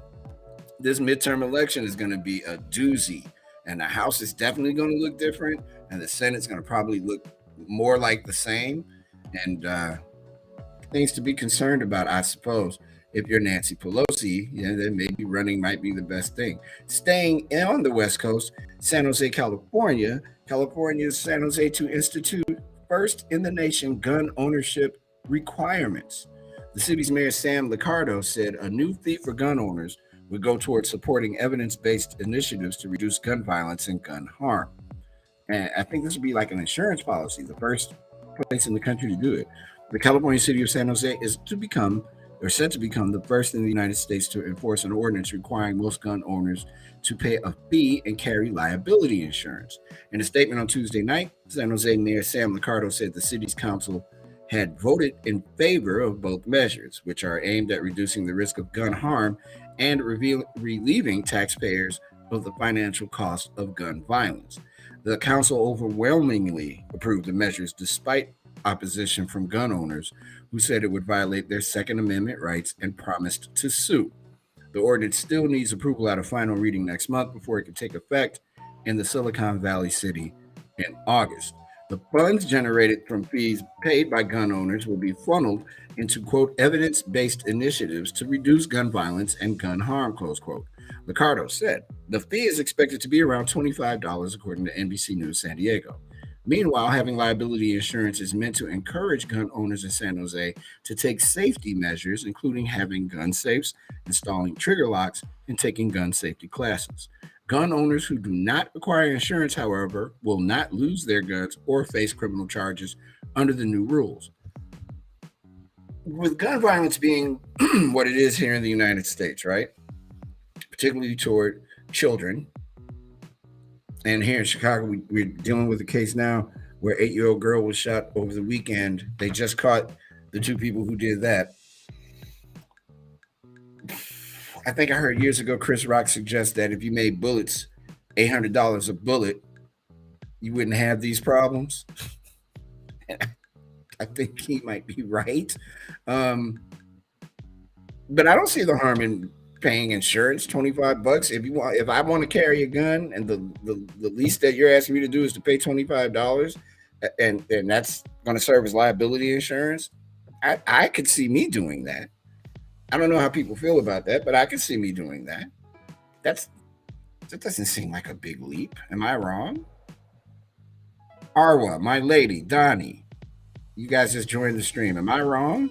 this midterm election is going to be a doozy. And the House is definitely going to look different. And the Senate's going to probably look more like the same. And things to be concerned about, I suppose. If you're Nancy Pelosi, then maybe running might be the best thing. Staying on the West Coast, San Jose, California. California's San Jose to institute first in the nation gun ownership requirements. The city's mayor, Sam Liccardo, said a new fee for gun owners would go towards supporting evidence-based initiatives to reduce gun violence and gun harm. And I think this would be like an insurance policy, the first place in the country to do it. The California city of San Jose is set to become the first in the United States to enforce an ordinance requiring most gun owners to pay a fee and carry liability insurance. In a statement on Tuesday night, San Jose Mayor Sam Liccardo said the city's council had voted in favor of both measures, which are aimed at reducing the risk of gun harm and relieving taxpayers of the financial cost of gun violence. The council overwhelmingly approved the measures despite opposition from gun owners who said it would violate their Second Amendment rights and promised to sue. The ordinance still needs approval at a final reading next month before it can take effect in the Silicon Valley city in August. The funds generated from fees paid by gun owners will be funneled into, quote, evidence-based initiatives to reduce gun violence and gun harm, close quote. Liccardo said the fee is expected to be around $25, according to NBC News San Diego. Meanwhile, having liability insurance is meant to encourage gun owners in San Jose to take safety measures, including having gun safes, installing trigger locks, and taking gun safety classes. Gun owners who do not require insurance, however, will not lose their guns or face criminal charges under the new rules. With gun violence being what it is here in the United States, right? Particularly toward children. And here in Chicago, we're dealing with a case now where an 8-year-old girl was shot over the weekend. They just caught the 2 people who did that. I think I heard years ago Chris Rock suggest that if you made bullets $800 a bullet, you wouldn't have these problems. I think he might be right. But I don't see the harm in paying insurance, $25. If I want to carry a gun and the least that you're asking me to do is to pay $25 and that's going to serve as liability insurance, I could see me doing that. I don't know how people feel about that, but I could see me doing that. That doesn't seem like a big leap. Am I wrong? Arwa, my lady, Donnie, you guys just joined the stream. Am I wrong?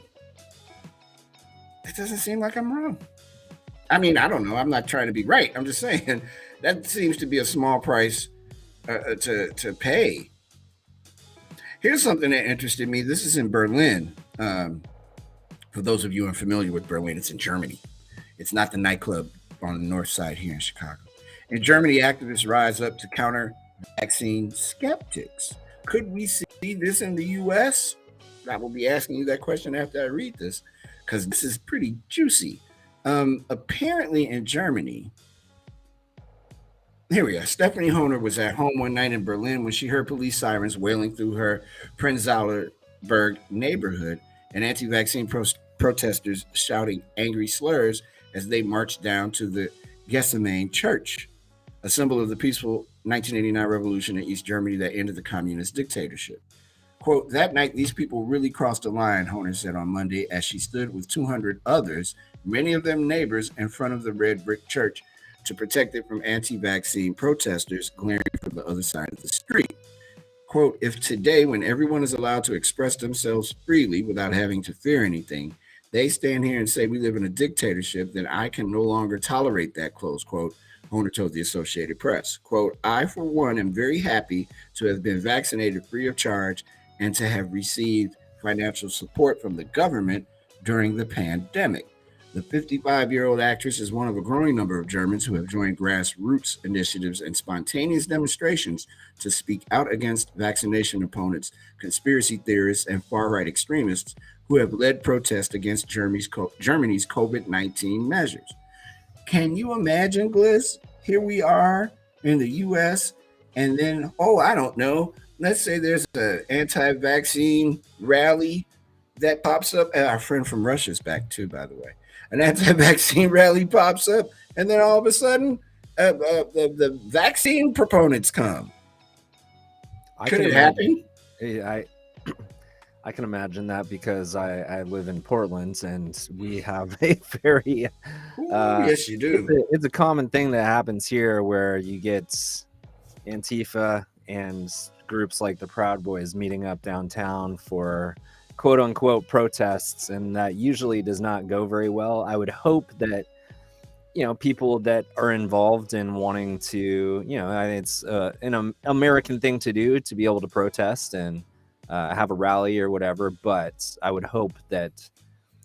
It doesn't seem like I'm wrong. I mean, I don't know. I'm not trying to be right. I'm just saying that seems to be a small price to pay. Here's something that interested me. This is in Berlin. For those of you unfamiliar with Berlin, it's in Germany. It's not the nightclub on the north side here in Chicago. In Germany, activists rise up to counter vaccine skeptics. Could we see this in the U.S.? I will be asking you that question after I read this, because this is pretty juicy. Apparently in Germany, here we are. Stephanie Honer was at home one night in Berlin when she heard police sirens wailing through her Prenzlauer neighborhood and anti-vaccine protesters shouting angry slurs as they marched down to the Gethsemane Church, a symbol of the peaceful 1989 revolution in East Germany that ended the communist dictatorship. Quote, that night, these people really crossed the line, Honer said on Monday as she stood with 200 others, many of them neighbors, in front of the red brick church to protect it from anti-vaccine protesters glaring from the other side of the street. Quote, if today, when everyone is allowed to express themselves freely without having to fear anything, they stand here and say we live in a dictatorship, then I can no longer tolerate that, close quote, Honer told the Associated Press. Quote, I, for one, am very happy to have been vaccinated free of charge and to have received financial support from the government during the pandemic. The 55-year-old actress is one of a growing number of Germans who have joined grassroots initiatives and spontaneous demonstrations to speak out against vaccination opponents, conspiracy theorists, and far-right extremists who have led protests against Germany's COVID-19 measures. Can you imagine, Gliss? Here we are in the U.S., and then, I don't know, let's say there's an anti-vaccine rally that pops up. And our friend from Russia's back too, by the way. An anti-vaccine rally pops up, and then all of a sudden, the vaccine proponents come. Could it happen? I can imagine that because I live in Portland and we have a very yes, you do. It's a common thing that happens here where you get Antifa and groups like the Proud Boys meeting up downtown for quote unquote protests, and that usually does not go very well. I would hope that people that are involved in wanting to, it's an American thing to do, to be able to protest and have a rally or whatever. But I would hope that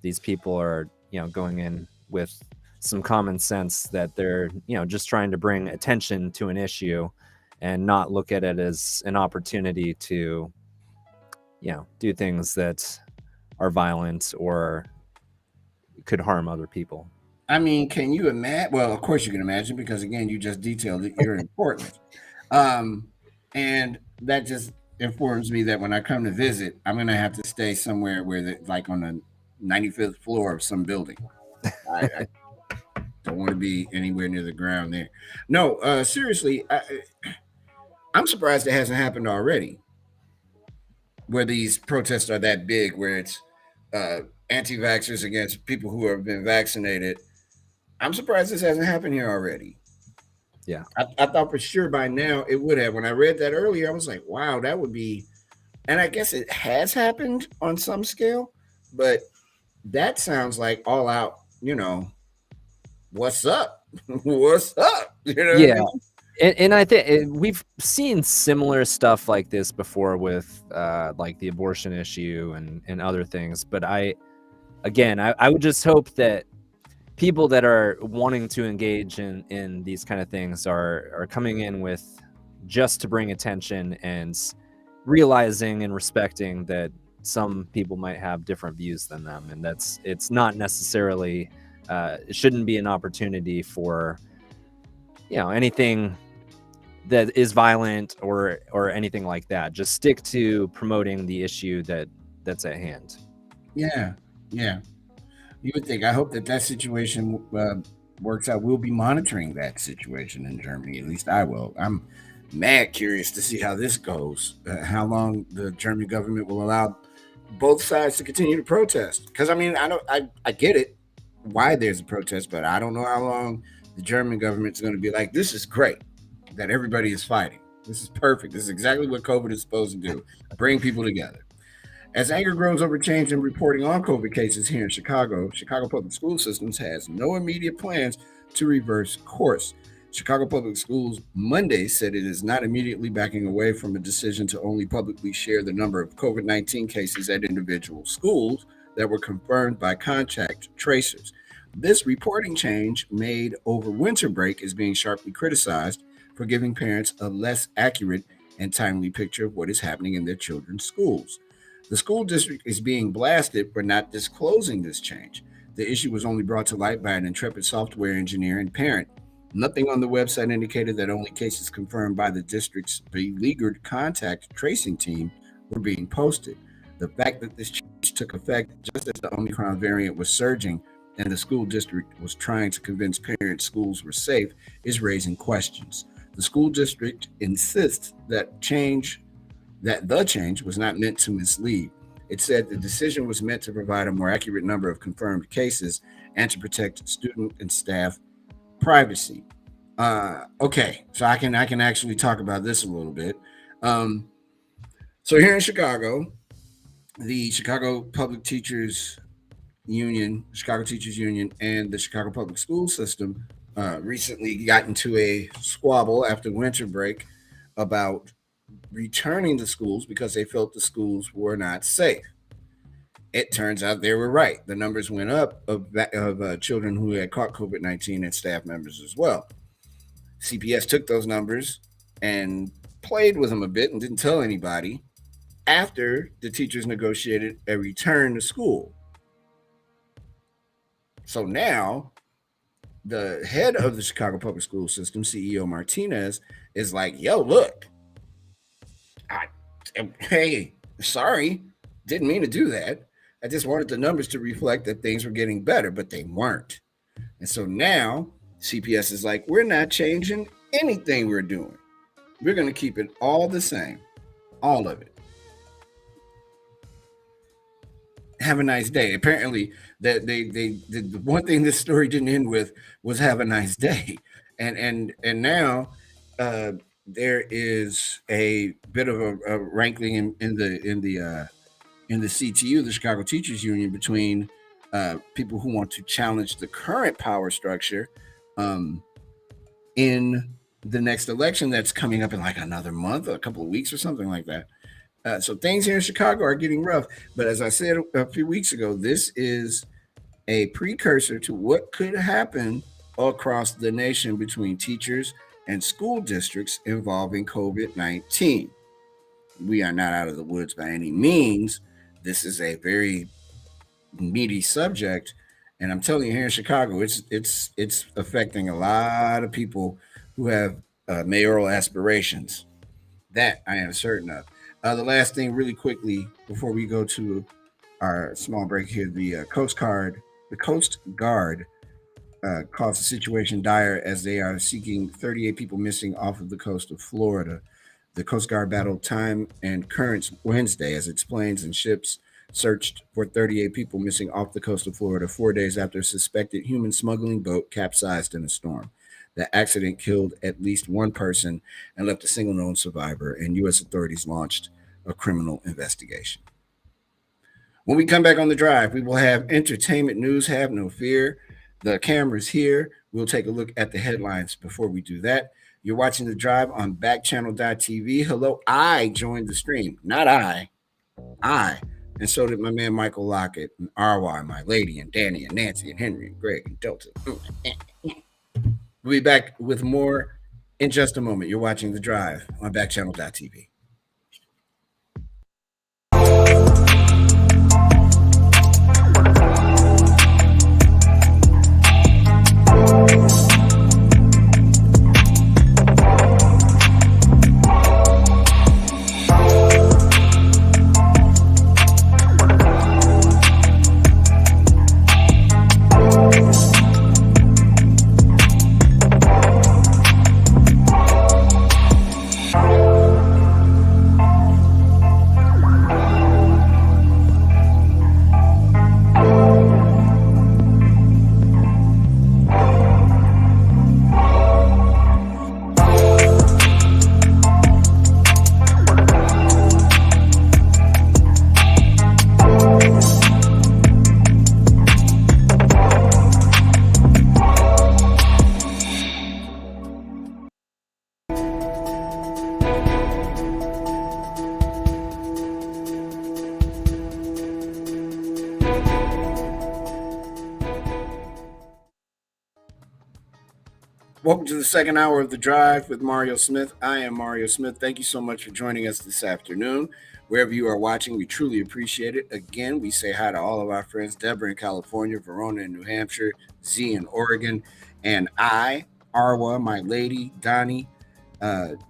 these people are going in with some common sense, that they're just trying to bring attention to an issue and not look at it as an opportunity to do things that are violent or could harm other people. I mean, can you imagine? Well, of course you can imagine, because again, you just detailed it. You're in Portland, and that just informs me that when I come to visit, I'm gonna have to stay somewhere where, like, on the 95th floor of some building. I don't want to be anywhere near the ground there. No, seriously, I'm surprised it hasn't happened already, where these protests are that big, where it's anti-vaxxers against people who have been vaccinated. I'm surprised this hasn't happened here already. Yeah. I thought for sure by now it would have. When I read that earlier, I was like, wow, that would be, and I guess it has happened on some scale, but that sounds like all out, what's up? What's up? Yeah. I mean? And I think we've seen similar stuff like this before with like the abortion issue and other things. But I would just hope that people that are wanting to engage in these kind of things are coming in with just to bring attention and realizing and respecting that some people might have different views than them, and it's not necessarily it shouldn't be an opportunity for anything that is violent or anything like that. Just stick to promoting the issue that's at hand. Yeah. You would think. I hope that situation works out. We'll be monitoring that situation in Germany. At least I will. I'm mad curious to see how this goes. How long the German government will allow both sides to continue to protest? Because I mean, I get it why there's a protest, but I don't know how long The German government is going to be like, this is great that everybody is fighting. This is perfect. This is exactly what COVID is supposed to do, bring people together. As anger grows over change in reporting on COVID cases here in Chicago, Chicago Public School Systems has no immediate plans to reverse course. Chicago Public Schools Monday said it is not immediately backing away from a decision to only publicly share the number of COVID 19 cases at individual schools that were confirmed by contact tracers. This reporting change made over winter break is being sharply criticized for giving parents a less accurate and timely picture of what is happening in their children's schools. The school district is being blasted for not disclosing this change. The issue was only brought to light by an intrepid software engineer and parent. Nothing on the website indicated that only cases confirmed by the district's beleaguered contact tracing team were being posted. The fact that this change took effect just as the Omicron variant was surging and the school district was trying to convince parents schools were safe is raising questions. The school district insists that the change was not meant to mislead. It said the decision was meant to provide a more accurate number of confirmed cases and to protect student and staff privacy. Okay, so I can actually talk about this a little bit. So here in Chicago, the Chicago Public Teachers Union, Chicago Teachers Union, and the Chicago Public School System recently got into a squabble after winter break about returning to schools because they felt the schools were not safe. It turns out they were right. The numbers went up of children who had caught COVID 19 and staff members as well. CPS took those numbers and played with them a bit and didn't tell anybody after the teachers negotiated a return to school. So now the head of the Chicago Public School System, CEO Martinez, is like, yo, look, hey, sorry, didn't mean to do that. I just wanted the numbers to reflect that things were getting better, but they weren't. And so now CPS is like, we're not changing anything we're doing. We're going to keep it all the same, all of it. Have a nice day. Apparently, that they the one thing this story didn't end with was have a nice day, and now there is a bit of a rankling in the CTU, the Chicago Teachers Union, between people who want to challenge the current power structure in the next election that's coming up in like another month or a couple of weeks or something like that. So things here in Chicago are getting rough. But as I said a few weeks ago, this is a precursor to what could happen across the nation between teachers and school districts involving COVID-19. We are not out of the woods by any means. This is a very meaty subject. And I'm telling you, here in Chicago, it's affecting a lot of people who have mayoral aspirations. That I am certain of. The last thing, really quickly, before we go to our small break here, the Coast Guard calls the situation dire as they are seeking 38 people missing off of the coast of Florida. The Coast Guard battled time and currents Wednesday as its planes and ships searched for 38 people missing off the coast of Florida 4 days after a suspected human smuggling boat capsized in a storm. The accident killed at least one person and left a single known survivor, and U.S. authorities launched a criminal investigation. When we come back on the drive, we will have entertainment news. Have no fear. The camera's here. We'll take a look at the headlines before we do that. You're watching The Drive on Backchannel.tv. Hello, I joined the stream. Not I. And so did my man Michael Lockett and RY, my lady, and Danny, and Nancy, and Henry, and Greg, and Delta. We'll be back with more in just a moment. You're watching The Drive on Backchannel.tv. Welcome to the second hour of The Drive with Mario Smith. I am Mario Smith. Thank you so much for joining us this afternoon. Wherever you are watching, we truly appreciate it. Again, we say hi to all of our friends Deborah in California, Verona in New Hampshire, Z in Oregon, and I, Arwa, my lady, Donnie,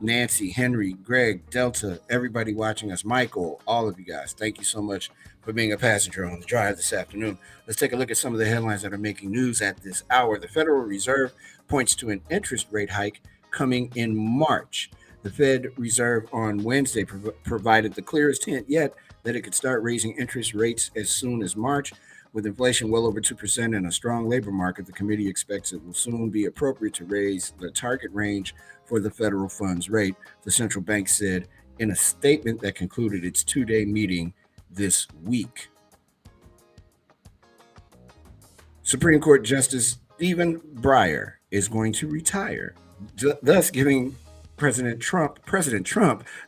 Nancy, Henry, Greg, Delta, everybody watching us, Michael, all of you guys. Thank you so much for being a passenger on The Drive this afternoon. Let's take a look at some of the headlines that are making news at this hour. The Federal Reserve points to an interest rate hike coming in March. The Fed Reserve on Wednesday provided the clearest hint yet that it could start raising interest rates as soon as March. With inflation well over 2% and a strong labor market, the committee expects it will soon be appropriate to raise the target range for the federal funds rate, the central bank said in a statement that concluded its two-day meeting this week. Supreme Court Justice Stephen Breyer is going to retire, thus giving President Trump,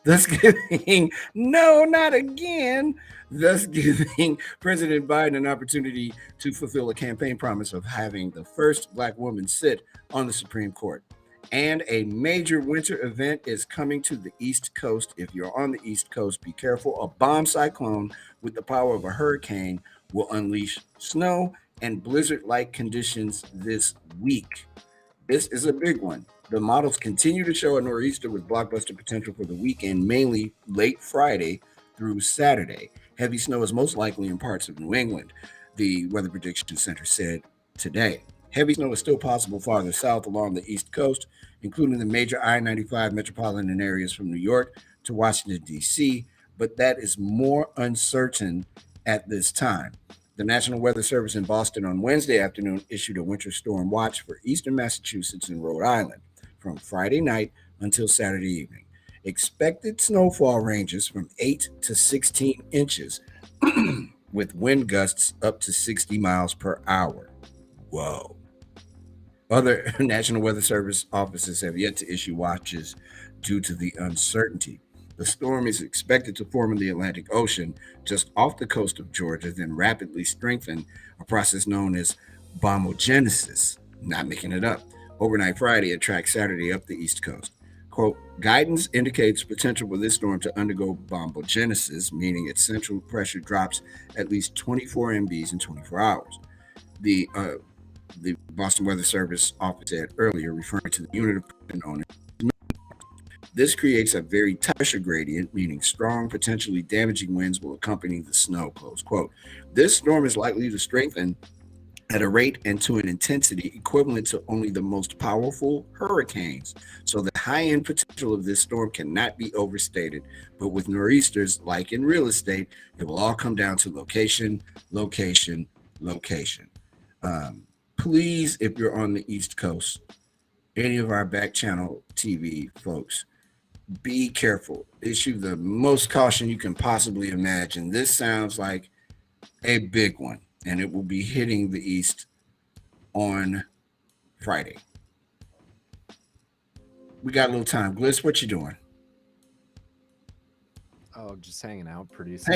thus giving, no, not again, thus giving President Biden an opportunity to fulfill a campaign promise of having the first Black woman sit on the Supreme Court. And a major winter event is coming to the East Coast. If you're on the East Coast, be careful. A bomb cyclone with the power of a hurricane will unleash snow and blizzard-like conditions this week. This is a big one. The models continue to show a nor'easter with blockbuster potential for the weekend, mainly late Friday through Saturday. Heavy snow is most likely in parts of New England, the Weather Prediction Center said today. Heavy snow is still possible farther south along the East Coast, including the major I-95 metropolitan areas from New York to Washington, D.C., but that is more uncertain at this time. The National Weather Service in Boston on Wednesday afternoon issued a winter storm watch for eastern Massachusetts and Rhode Island from Friday night until Saturday evening. Expected snowfall ranges from 8 to 16 inches, with wind gusts up to 60 miles per hour. Whoa. Other National Weather Service offices have yet to issue watches due to the uncertainty. The storm is expected to form in the Atlantic Ocean just off the coast of Georgia, then rapidly strengthen, a process known as bombogenesis, not making it up, overnight Friday and track Saturday up the East Coast. Quote, guidance indicates potential for this storm to undergo bombogenesis, meaning its central pressure drops at least 24 MBs in 24 hours. The Boston Weather Service office said earlier, referring to the unit of pressure known as. This creates a very tight pressure gradient, meaning strong, potentially damaging winds will accompany the snow, close quote. This storm is likely to strengthen at a rate and to an intensity equivalent to only the most powerful hurricanes. So the high-end potential of this storm cannot be overstated. But with nor'easters, like in real estate, it will all come down to location, location, location. Please, if you're on the East Coast, any of our Backchannel TV folks, be careful. Issue the most caution you can possibly imagine. This sounds like a big one, and it will be hitting the East on Friday. We got a little time. Gliss, what you doing? Oh, just hanging out, producing.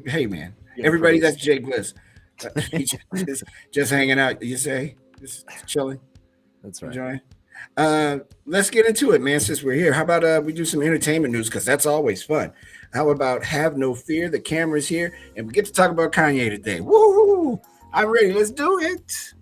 Hey, man. Yeah, everybody, that's Jay Gliss. just hanging out. You say just chilling. That's right. Enjoying. Let's get into it, man. Since we're here, how about we do some entertainment news, because that's always fun. How about Have No Fear? The camera's here, and we get to talk about Kanye today. Woo! I'm ready. Let's do it.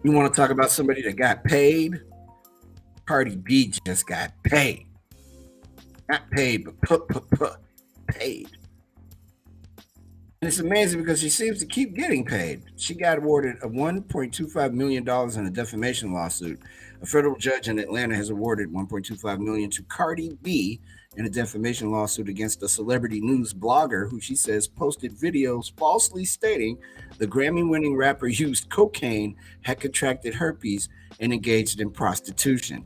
You want to talk about somebody that got paid? Cardi B just got paid. Not paid, but paid. And it's amazing because she seems to keep getting paid. She got awarded a $1.25 million in a defamation lawsuit. A federal judge in Atlanta has awarded $1.25 million to Cardi B in a defamation lawsuit against a celebrity news blogger who she says posted videos falsely stating the Grammy-winning rapper used cocaine, had contracted herpes, and engaged in prostitution.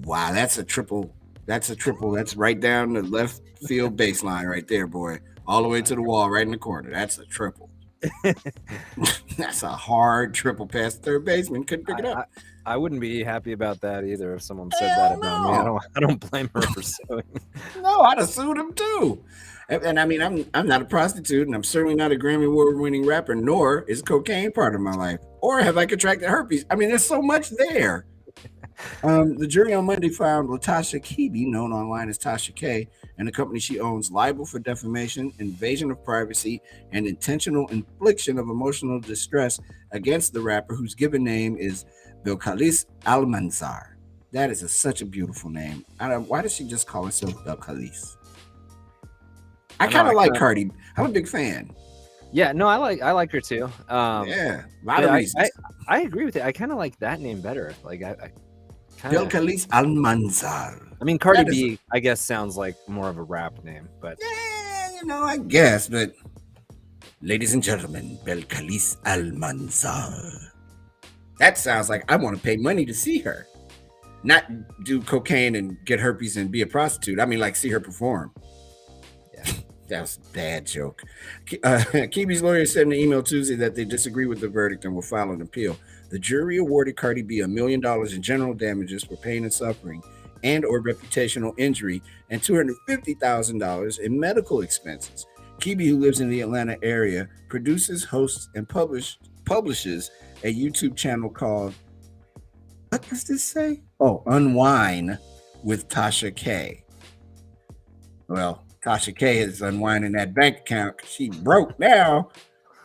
Wow, that's a triple. That's right down the left field baseline right there, boy. All the way to the wall, right in the corner. That's a triple. That's a hard triple past third baseman. Couldn't pick it up. I wouldn't be happy about that either if someone said that Hell about me. no. I don't blame her for suing. No, I'd have sued him too. And I mean, I'm not a prostitute, and I'm certainly not a Grammy Award-winning rapper, nor is cocaine part of my life, or have I contracted herpes. I mean, there's so much there. The jury on Monday found Latasha Kebe, known online as Tasha K, and the company she owns liable for defamation, invasion of privacy, and intentional infliction of emotional distress against the rapper whose given name is Belcalis Almanzar. That is such a beautiful name. Why does she just call herself Belcalis? I kind of like Cardi. I'm a big fan. Yeah, no, I like her too. Yeah, a lot of reasons. I agree with it. I kind of like that name better. Like I Belcalis Almanzar. I mean, Cardi B, I guess, sounds like more of a rap name, but yeah, I guess. But ladies and gentlemen, Belcalis Almanzar. That sounds like I want to pay money to see her, not do cocaine and get herpes and be a prostitute. I mean, like see her perform. Yeah. That was a bad joke. Kebe's lawyer said in an email Tuesday that they disagree with the verdict and will file an appeal. The jury awarded Cardi B $1 million in general damages for pain and suffering and or reputational injury and $250,000 in medical expenses. Kebe, who lives in the Atlanta area, produces, hosts, and publishes a YouTube channel called, what does this say? Oh, Unwind with Tasha K. Well, Tasha K is unwinding that bank account because she broke now.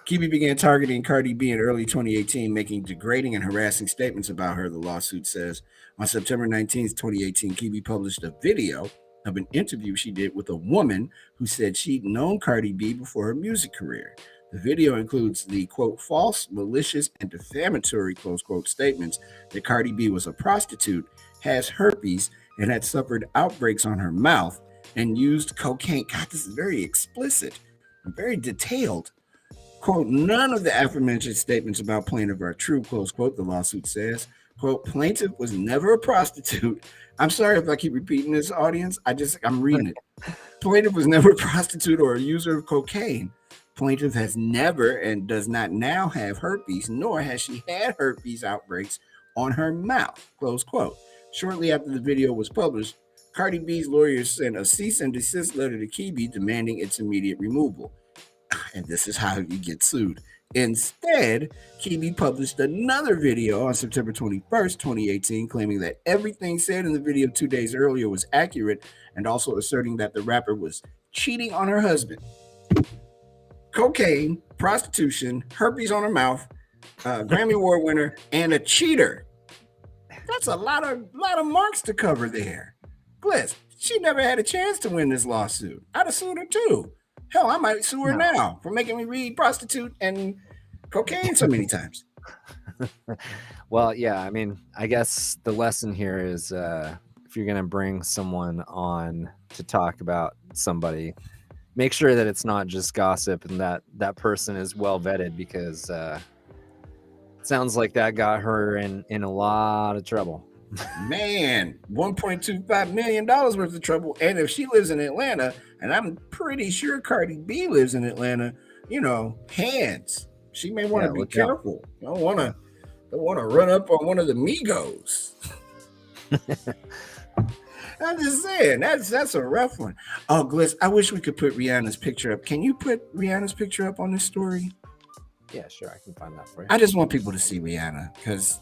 Kebe began targeting Cardi B in early 2018, making degrading and harassing statements about her, the lawsuit says. On September 19th, 2018, Kebe published a video of an interview she did with a woman who said she'd known Cardi B before her music career. The video includes the, quote, false, malicious, and defamatory, close quote, statements that Cardi B was a prostitute, has herpes, and had suffered outbreaks on her mouth, and used cocaine. God, this is very explicit and very detailed. Quote, none of the aforementioned statements about plaintiff are true, close quote, the lawsuit says. Quote, plaintiff was never a prostitute. I'm sorry if I keep repeating this, audience. I'm reading it. Plaintiff was never a prostitute or a user of cocaine. Plaintiff has never and does not now have herpes, nor has she had herpes outbreaks on her mouth, close quote. Shortly after the video was published, Cardi B's lawyers sent a cease and desist letter to Kebe demanding its immediate removal. And this is how you get sued. Instead, Kebe published another video on September 21st, 2018, claiming that everything said in the video 2 days earlier was accurate and also asserting that the rapper was cheating on her husband. Cocaine, prostitution, herpes on her mouth, Grammy Award winner, and a cheater. That's a lot of marks to cover there. Bliss, she never had a chance to win this lawsuit. I'd have sued her too. Hell, I might sue her now for making me read prostitute and cocaine so many times. Well, yeah, I mean, I guess the lesson here is if you're going to bring someone on to talk about somebody, make sure that it's not just gossip and that person is well vetted, because it sounds like that got her in a lot of trouble. Man, $1.25 million worth of trouble. And if she lives in Atlanta, and I'm pretty sure Cardi B lives in Atlanta, hands. She may want to be careful. Don't want to run up on one of the Migos. I'm just saying, that's a rough one. Oh, Gliss, I wish we could put Rihanna's picture up. Can you put Rihanna's picture up on this story? Yeah, sure. I can find that for you. I just want people to see Rihanna because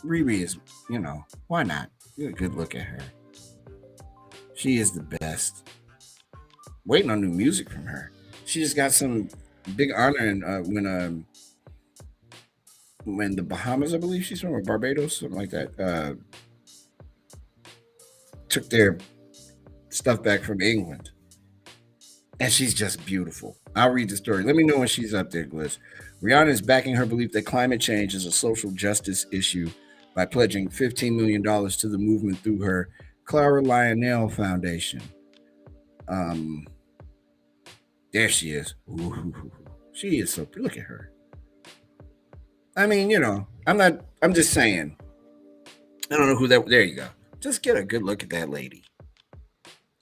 Riri is, why not? Get a good look at her. She is the best. Waiting on new music from her. She just got some big honor in when the Bahamas, I believe she's from, or Barbados, something like that, took their stuff back from England. And she's just beautiful. I'll read the story. Let me know when she's up there, Gliss. Rihanna is backing her belief that climate change is a social justice issue by pledging $15 million to the movement through her Clara Lionel Foundation. There she is. Ooh, she is so pretty. Look at her. I mean, I'm just saying. I don't know who that. There you go. Just get a good look at that lady.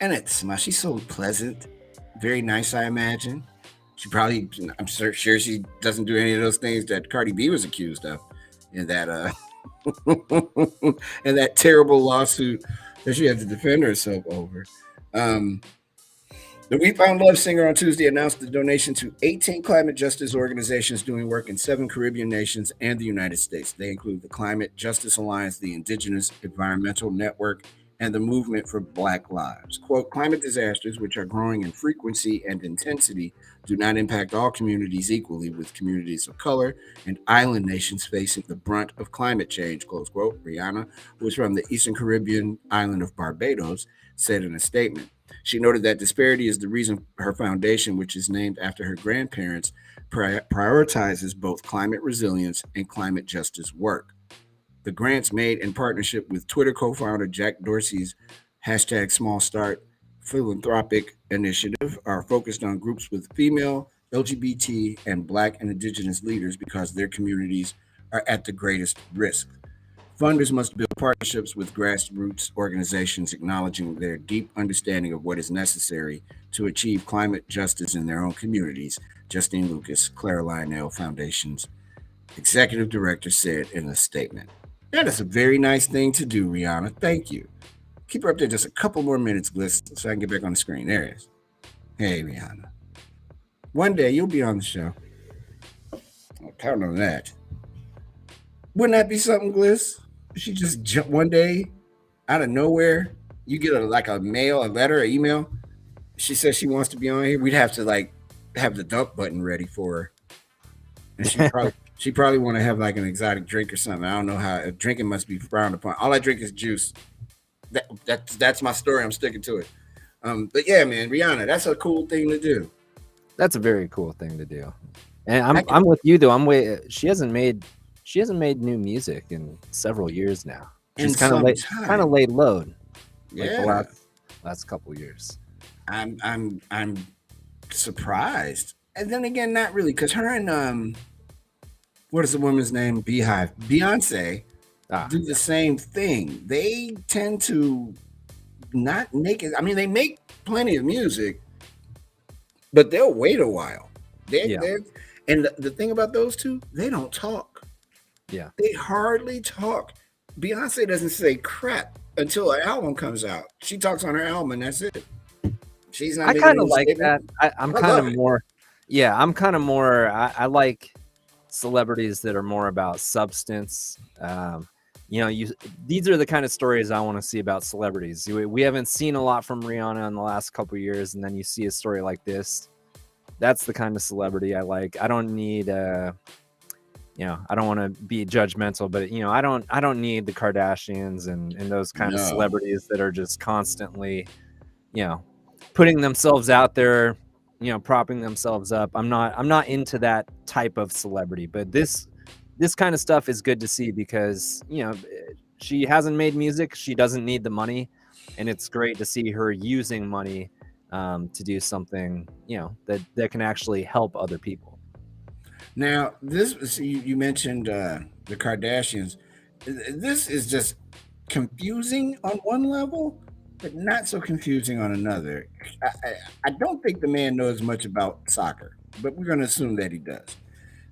And she's so pleasant. Very nice, I imagine. I'm sure she doesn't do any of those things that Cardi B was accused of in that in that terrible lawsuit that she had to defend herself over. Um, the We Found Love singer on Tuesday announced the donation to 18 climate justice organizations doing work in 7 Caribbean nations and the United States. They include the Climate Justice Alliance, the Indigenous Environmental Network, and the Movement for Black Lives. Quote, climate disasters, which are growing in frequency and intensity, do not impact all communities equally, with communities of color and island nations facing the brunt of climate change, close quote. Rihanna, who is from the Eastern Caribbean island of Barbados, said in a statement. She noted that disparity is the reason her foundation, which is named after her grandparents, prioritizes both climate resilience and climate justice work. The grants made in partnership with Twitter co founder Jack Dorsey's hashtag Small Start philanthropic initiative are focused on groups with female, LGBT, and Black and Indigenous leaders because their communities are at the greatest risk. Funders must build partnerships with grassroots organizations acknowledging their deep understanding of what is necessary to achieve climate justice in their own communities, Justine Lucas, Clara Lionel Foundation's executive director, said in a statement. That is a very nice thing to do, Rihanna. Thank you. Keep her up there just a couple more minutes, Gliss, so I can get back on the screen. There it is. Hey, Rihanna. One day you'll be on the show. I'll count on that. Wouldn't that be something, Gliss? She just jump one day out of nowhere. You get like a mail, a letter, an email. She says she wants to be on here. We'd have to like have the dump button ready for her, and she probably want to have like an exotic drink or something. I don't know how drinking must be frowned upon. All I drink is juice. That's my story. I'm sticking to it. But yeah, man, Rihanna, that's a cool thing to do. That's a very cool thing to do. And I'm with you though. She hasn't made new music in several years now. She's kind of laid low. Like the last couple years. I'm surprised. And then again, not really, because her and what is the woman's name? Beyonce do the same thing. They tend to not make it. I mean, they make plenty of music, but they'll wait a while. And the thing about those two, they don't talk. Yeah. They hardly talk. Beyonce doesn't say crap until her album comes out. She talks on her album and that's it. She's not. I kind of like that. I'm kind of more. Yeah, I'm kind of more. I like celebrities that are more about substance. These are the kind of stories I want to see about celebrities. We haven't seen a lot from Rihanna in the last couple of years, and then you see a story like this. That's the kind of celebrity I like. I don't need I don't want to be judgmental, but I don't need the Kardashians and those kind of celebrities that are just constantly, putting themselves out there, propping themselves up. I'm not into that type of celebrity, but this kind of stuff is good to see because, she hasn't made music. She doesn't need the money. And it's great to see her using money to do something, that can actually help other people. Now, you mentioned the Kardashians. This is just confusing on one level, but not so confusing on another. I don't think the man knows much about soccer, but we're going to assume that he does.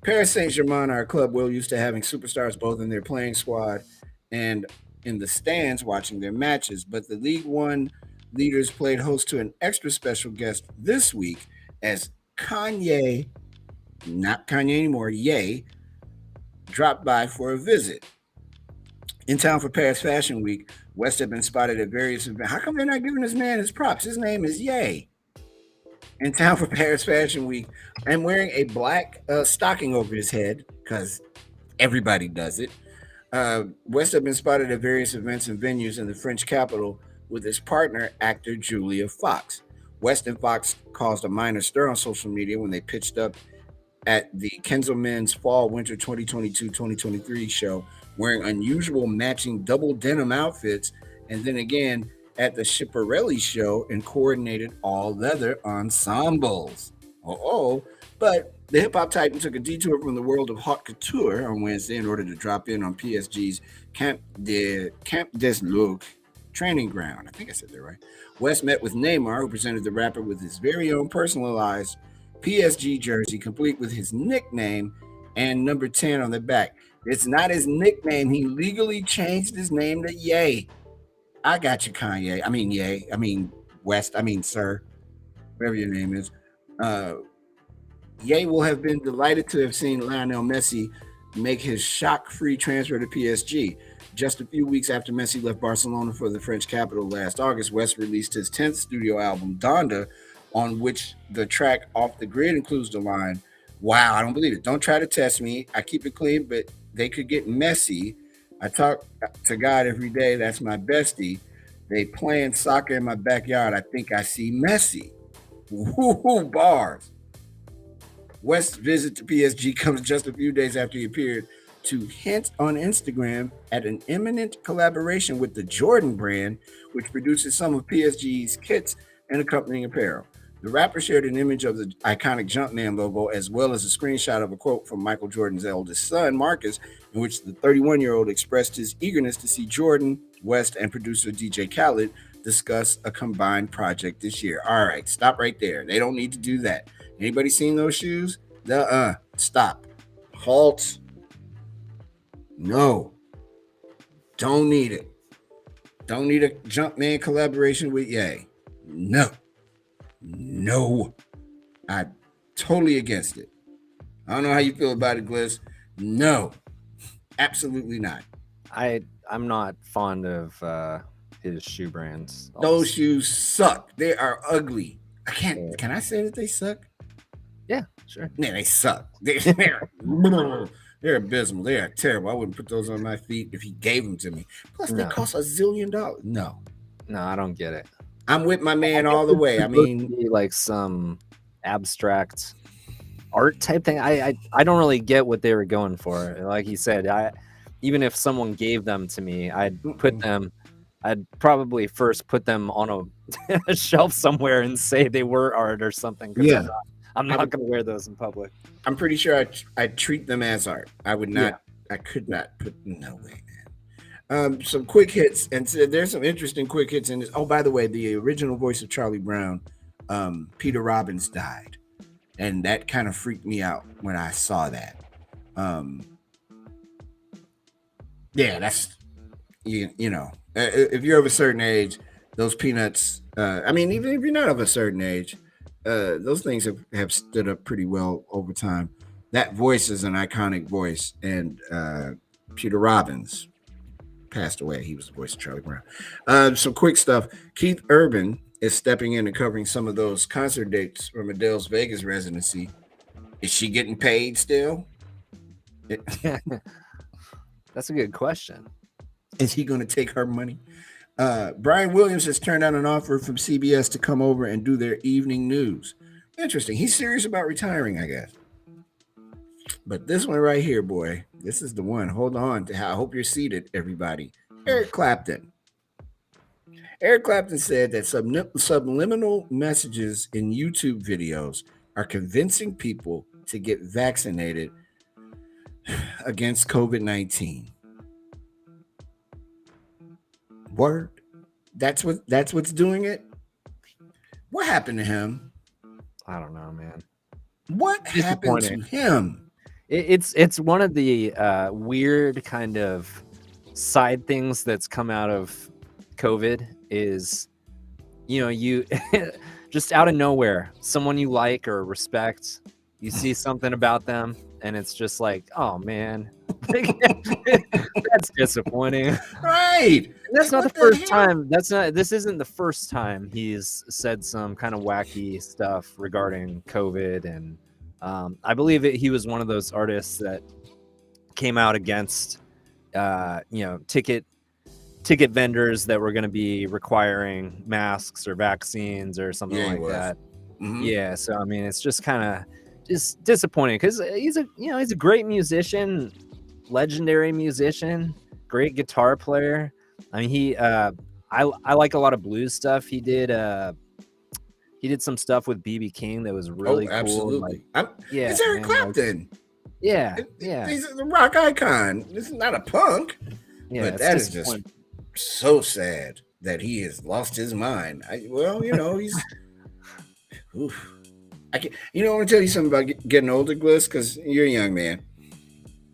Paris Saint-Germain are a club well used to having superstars both in their playing squad and in the stands watching their matches, but the League One leaders played host to an extra special guest this week as Kanye, not Kanye anymore, Ye, dropped by for a visit. In town for Paris Fashion Week, West had been spotted at various events. How come they're not giving this man his props? His name is Ye. In town for Paris Fashion Week and wearing a black stocking over his head, because everybody does it. West had been spotted at various events and venues in the French capital with his partner, actor Julia Fox. West and Fox caused a minor stir on social media when they pitched up at the Kenzo Men's Fall Winter 2022-2023 show wearing unusual matching double denim outfits, and then again at the Schiaparelli show in coordinated all-leather ensembles. But the hip-hop titan took a detour from the world of haute couture on Wednesday in order to drop in on PSG's Camp des Louvres training ground. I think I said that right. West met with Neymar, who presented the rapper with his very own personalized PSG jersey, complete with his nickname and number 10 on the back. It's not his nickname. He legally changed his name to Ye. I got you, Kanye. I mean, Ye. I mean, West. I mean, Sir. Whatever your name is. Uh, Ye will have been delighted to have seen Lionel Messi make his shock-free transfer to PSG. Just a few weeks after Messi left Barcelona for the French capital last August, West released his 10th studio album, Donda, on which the track Off the Grid includes the line, "Wow, I don't believe it. Don't try to test me. I keep it clean, but they could get messy. I talk to God every day. That's my bestie. They playing soccer in my backyard. I think I see Messi." Woo-hoo, bars. West's visit to PSG comes just a few days after he appeared to hint on Instagram at an imminent collaboration with the Jordan brand, which produces some of PSG's kits and accompanying apparel. The rapper shared an image of the iconic Jumpman logo as well as a screenshot of a quote from Michael Jordan's eldest son, Marcus, in which the 31-year-old expressed his eagerness to see Jordan, West, and producer DJ Khaled discuss a combined project this year. All right, stop right there. They don't need to do that. Anybody seen those shoes? Stop. Halt. No. Don't need it. Don't need a Jumpman collaboration with Ye. No. No. I'm totally against it. I don't know how you feel about it, Gliss. No. Absolutely not. I'm not fond of his shoe brands. Those shoes suck. They are ugly. Can I say that they suck? Yeah, sure. Yeah, they suck. They're abysmal. They are terrible. I wouldn't put those on my feet if he gave them to me. Plus, they cost $1 zillion. No, I don't get it. I'm with my man all the way. I mean, like some abstract art type thing. I don't really get what they were going for. Like he said, even if someone gave them to me, I'd probably first put them on a shelf somewhere and say they were art or something. Yeah. I'm not going to wear those in public. I'm pretty sure I'd treat them as art. I would not. Yeah. I could not put. No way, man. Some quick hits, and so there's some interesting quick hits in this. Oh, by the way, the original voice of Charlie Brown, Peter Robbins, died, and that kind of freaked me out when I saw that. Yeah, that's you know, if you're of a certain age, those peanuts. I mean, even if you're not of a certain age. Those things have stood up pretty well over time. That voice is an iconic voice, and Peter Robbins passed away. He was the voice of Charlie Brown. Some quick stuff. Keith Urban is stepping in and covering some of those concert dates from Adele's Vegas residency. Is she getting paid still? That's a good question. Is he going to take her money? Brian Williams has turned down an offer from CBS to come over and do their evening news. Interesting. He's serious about retiring, I guess. But this one right here, boy, this is the one. Hold on. I hope you're seated, everybody. Eric Clapton. Eric Clapton said that subliminal messages in YouTube videos are convincing people to get vaccinated against COVID-19. Word. That's what's doing it. What happened to him? I don't know, man. What happened to him? It's one of the weird kind of side things that's come out of COVID is, you just out of nowhere, someone you like or respect, you see something about them and it's just like, oh man, that's disappointing. Right. That's not the first time. This isn't the first time he's said some kind of wacky stuff regarding COVID. And I believe he was one of those artists that came out against, ticket vendors that were going to be requiring masks or vaccines or something like that. Mm-hmm. Yeah. So, I mean, it's just kind of just disappointing because he's a great musician, legendary musician, great guitar player. I mean, I like a lot of blues stuff. He did some stuff with B.B. King that was really cool. Absolutely. It's Eric Clapton. Yeah. He's a rock icon. This is not a punk. Yeah, but that is just so sad that he has lost his mind. He's. Oof. I can, you know, I want to tell you something about getting older, Gliss, because you're a young man.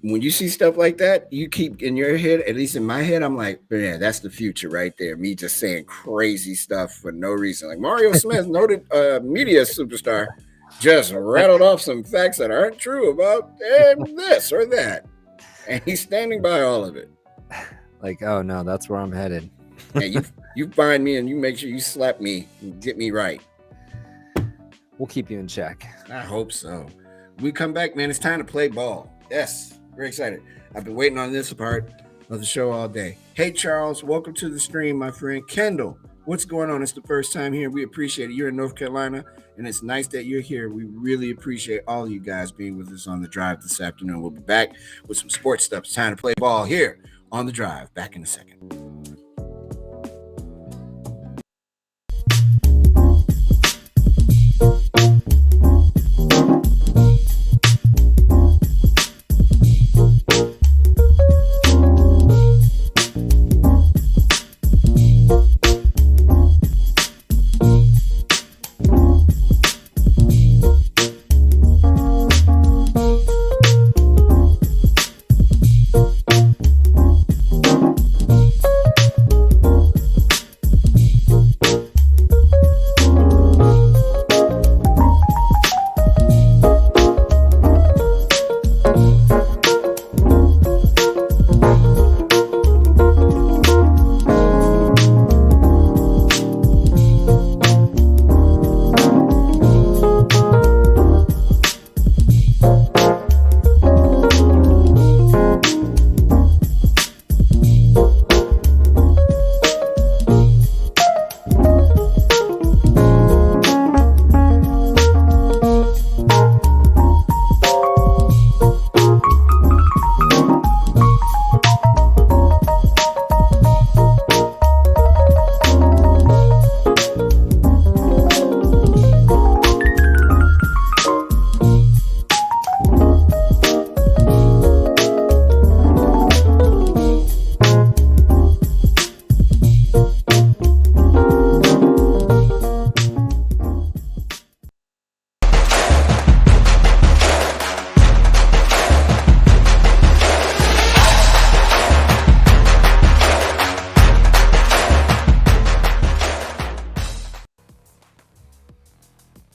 When you see stuff like that, you keep in your head, at least in my head, I'm like, man, that's the future right there. Me just saying crazy stuff for no reason. Like Mario Smith, noted media superstar, just rattled off some facts that aren't true about this or that. And he's standing by all of it. Like, oh no, that's where I'm headed. Yeah, you find me and you make sure you slap me and get me right. We'll keep you in check. I hope so. We come back, man. It's time to play ball. Yes, very excited. I've been waiting on this part of the show all day. Hey, Charles, welcome to the stream, my friend. Kendall, what's going on? It's the first time here. We appreciate it. You're in North Carolina, and it's nice that you're here. We really appreciate all of you guys being with us on the drive this afternoon. We'll be back with some sports stuff. It's time to play ball here on the drive. Back in a second.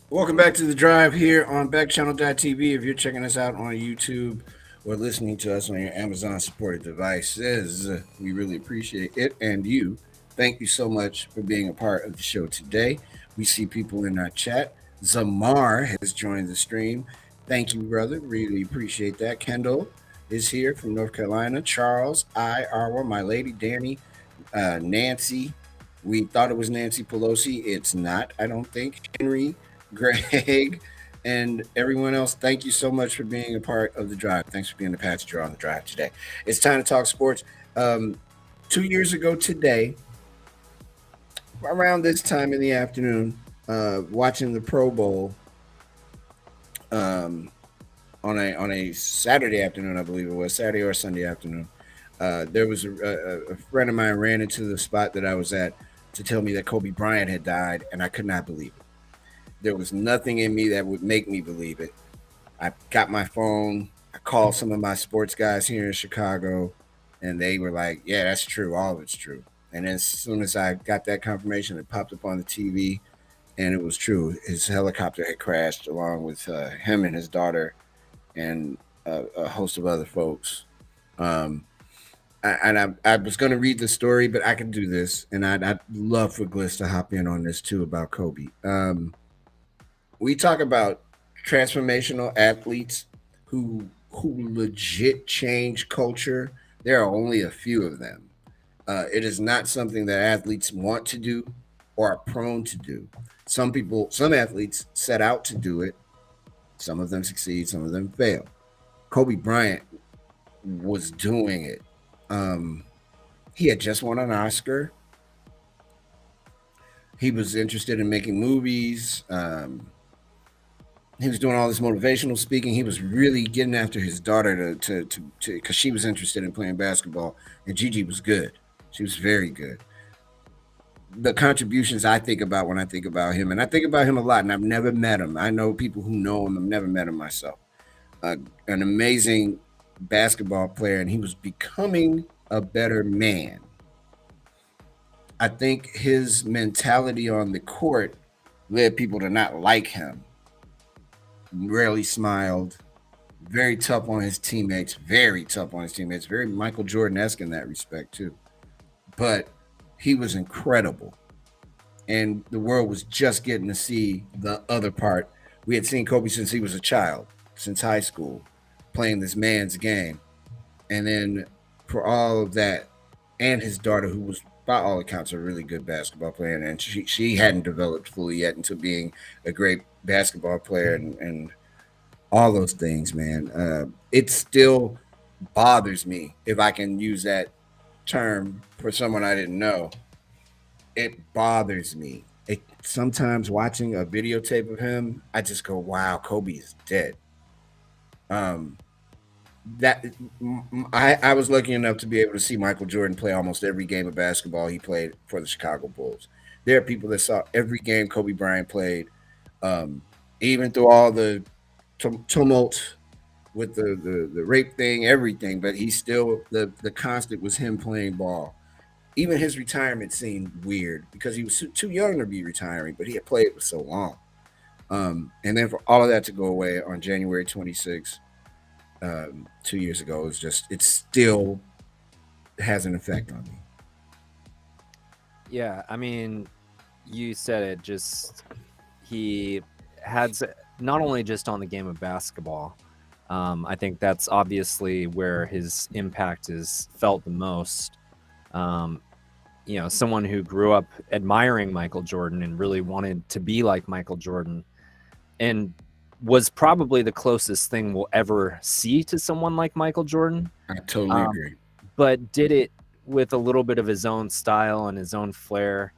Welcome back to the drive here on Backchannel.tv. If you're checking us out on YouTube or listening to us on your Amazon supported devices, we really appreciate it. And you, thank you so much for being a part of the show today. We see people in our chat. Zamar has joined the stream. Thank you, brother. Really appreciate that. Kendall is here from North Carolina. Charles, Arwa, my lady, Danny, Nancy. We thought it was Nancy Pelosi. It's not, I don't think. Henry, Greg, and everyone else, thank you so much for being a part of the drive. Thanks for being the passenger on the drive today. It's time to talk sports. 2 years ago today, around this time in the afternoon, watching the Pro Bowl on a Saturday afternoon, I believe it was Saturday or Sunday afternoon. There was a friend of mine ran into the spot that I was at to tell me that Kobe Bryant had died, and I could not believe it. There was nothing in me that would make me believe it. I got my phone. I called some of my sports guys here in Chicago, and they were like, yeah, that's true. All of it's true. And as soon as I got that confirmation, it popped up on the TV, and it was true. His helicopter had crashed along with him and his daughter and a host of other folks. I was going to read the story, but I can do this, and I'd love for Gliss to hop in on this too about Kobe. We talk about transformational athletes who legit change culture. There are only a few of them. It is not something that athletes want to do or are prone to do. Some athletes set out to do it. Some of them succeed, some of them fail. Kobe Bryant was doing it. He had just won an Oscar. He was interested in making movies. He was doing all this motivational speaking. He was really getting after his daughter to because she was interested in playing basketball, and Gigi was good. She was very good. the contributions I think about when I think about him, and I think about him a lot, and I've never met him. I know people who know him. I've never met him myself. An amazing basketball player, and he was becoming a better man. I think his mentality on the court led people to not like him. Rarely smiled, very tough on his teammates, very tough on his teammates, very Michael Jordan-esque in that respect too. But he was incredible. And the world was just getting to see the other part. We had seen Kobe since he was a child, since high school, playing this man's game. And then for all of that, and his daughter, who was by all accounts a really good basketball player, and she hadn't developed fully yet into being a great basketball player, and all those things, man. It still bothers me, if I can use that term for someone I didn't know. It bothers me. Sometimes watching a videotape of him, I just go, "Wow, Kobe is dead." Um, that I was lucky enough to be able to see Michael Jordan play almost every game of basketball he played for the Chicago Bulls. There are people that saw every game Kobe Bryant played, um, even through all the tumult with the rape thing, everything. But he still the constant was him playing ball. Even his retirement seemed weird because he was too young to be retiring, but he had played for so long. And then for all of that to go away on January 26th, 2 years ago, it still has an effect on me. Yeah, I mean, you said it. Just he had not only just on the game of basketball. I think that's obviously where his impact is felt the most. Um, someone who grew up admiring Michael Jordan and really wanted to be like Michael Jordan, and was probably the closest thing we'll ever see to someone like Michael Jordan. I totally agree. But did it with a little bit of his own style and his own flair.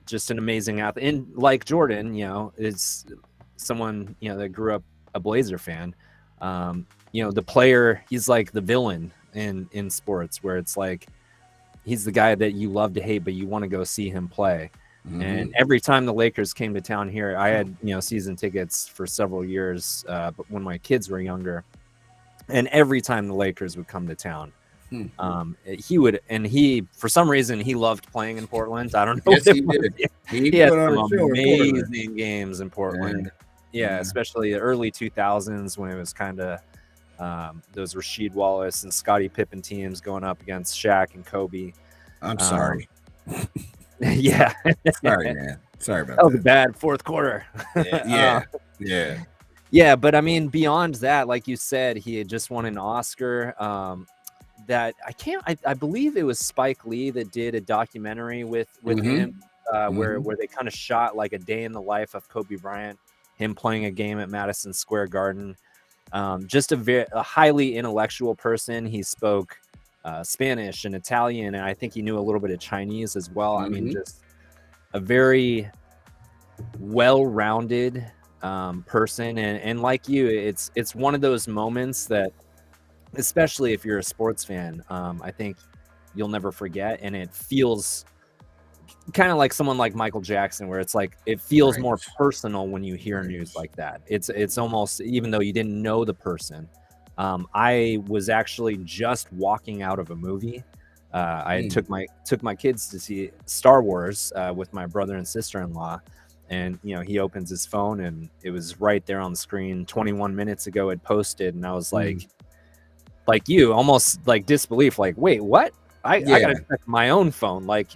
Just an amazing athlete. And like Jordan, is someone, that grew up a Blazer fan. The player, he's like the villain in sports, where it's like he's the guy that you love to hate, but you want to go see him play. Mm-hmm. And every time the Lakers came to town here, I had, season tickets for several years, but when my kids were younger. And every time the Lakers would come to town, he would, and he, for some reason, he loved playing in Portland. I don't know. Yes, he did. He had some amazing games in Portland. Yeah, especially the early 2000s when it was kind of those Rasheed Wallace and Scottie Pippen teams going up against Shaq and Kobe. I'm sorry. Yeah. Sorry, man. Sorry about that. Was a bad fourth quarter. Yeah. Yeah, but I mean, beyond that, like you said, he had just won an Oscar. That I believe it was Spike Lee that did a documentary with him, where they kind of shot like a day in the life of Kobe Bryant, him playing a game at Madison Square Garden. Just a highly intellectual person. He spoke Spanish and Italian, and I think he knew a little bit of Chinese as well. I mean, just a very well-rounded person, and like you, it's one of those moments that, especially if you're a sports fan, I think you'll never forget. And it feels kind of like someone like Michael Jackson, where it's like it feels more personal when you hear news like that. It's almost, even though you didn't know the person. I was actually just walking out of a movie. I took my kids to see Star Wars with my brother and sister-in-law. And, he opens his phone and it was right there on the screen. 21 minutes ago it posted, and I was like you, almost like disbelief, like, wait, what? I gotta check my own phone. Like,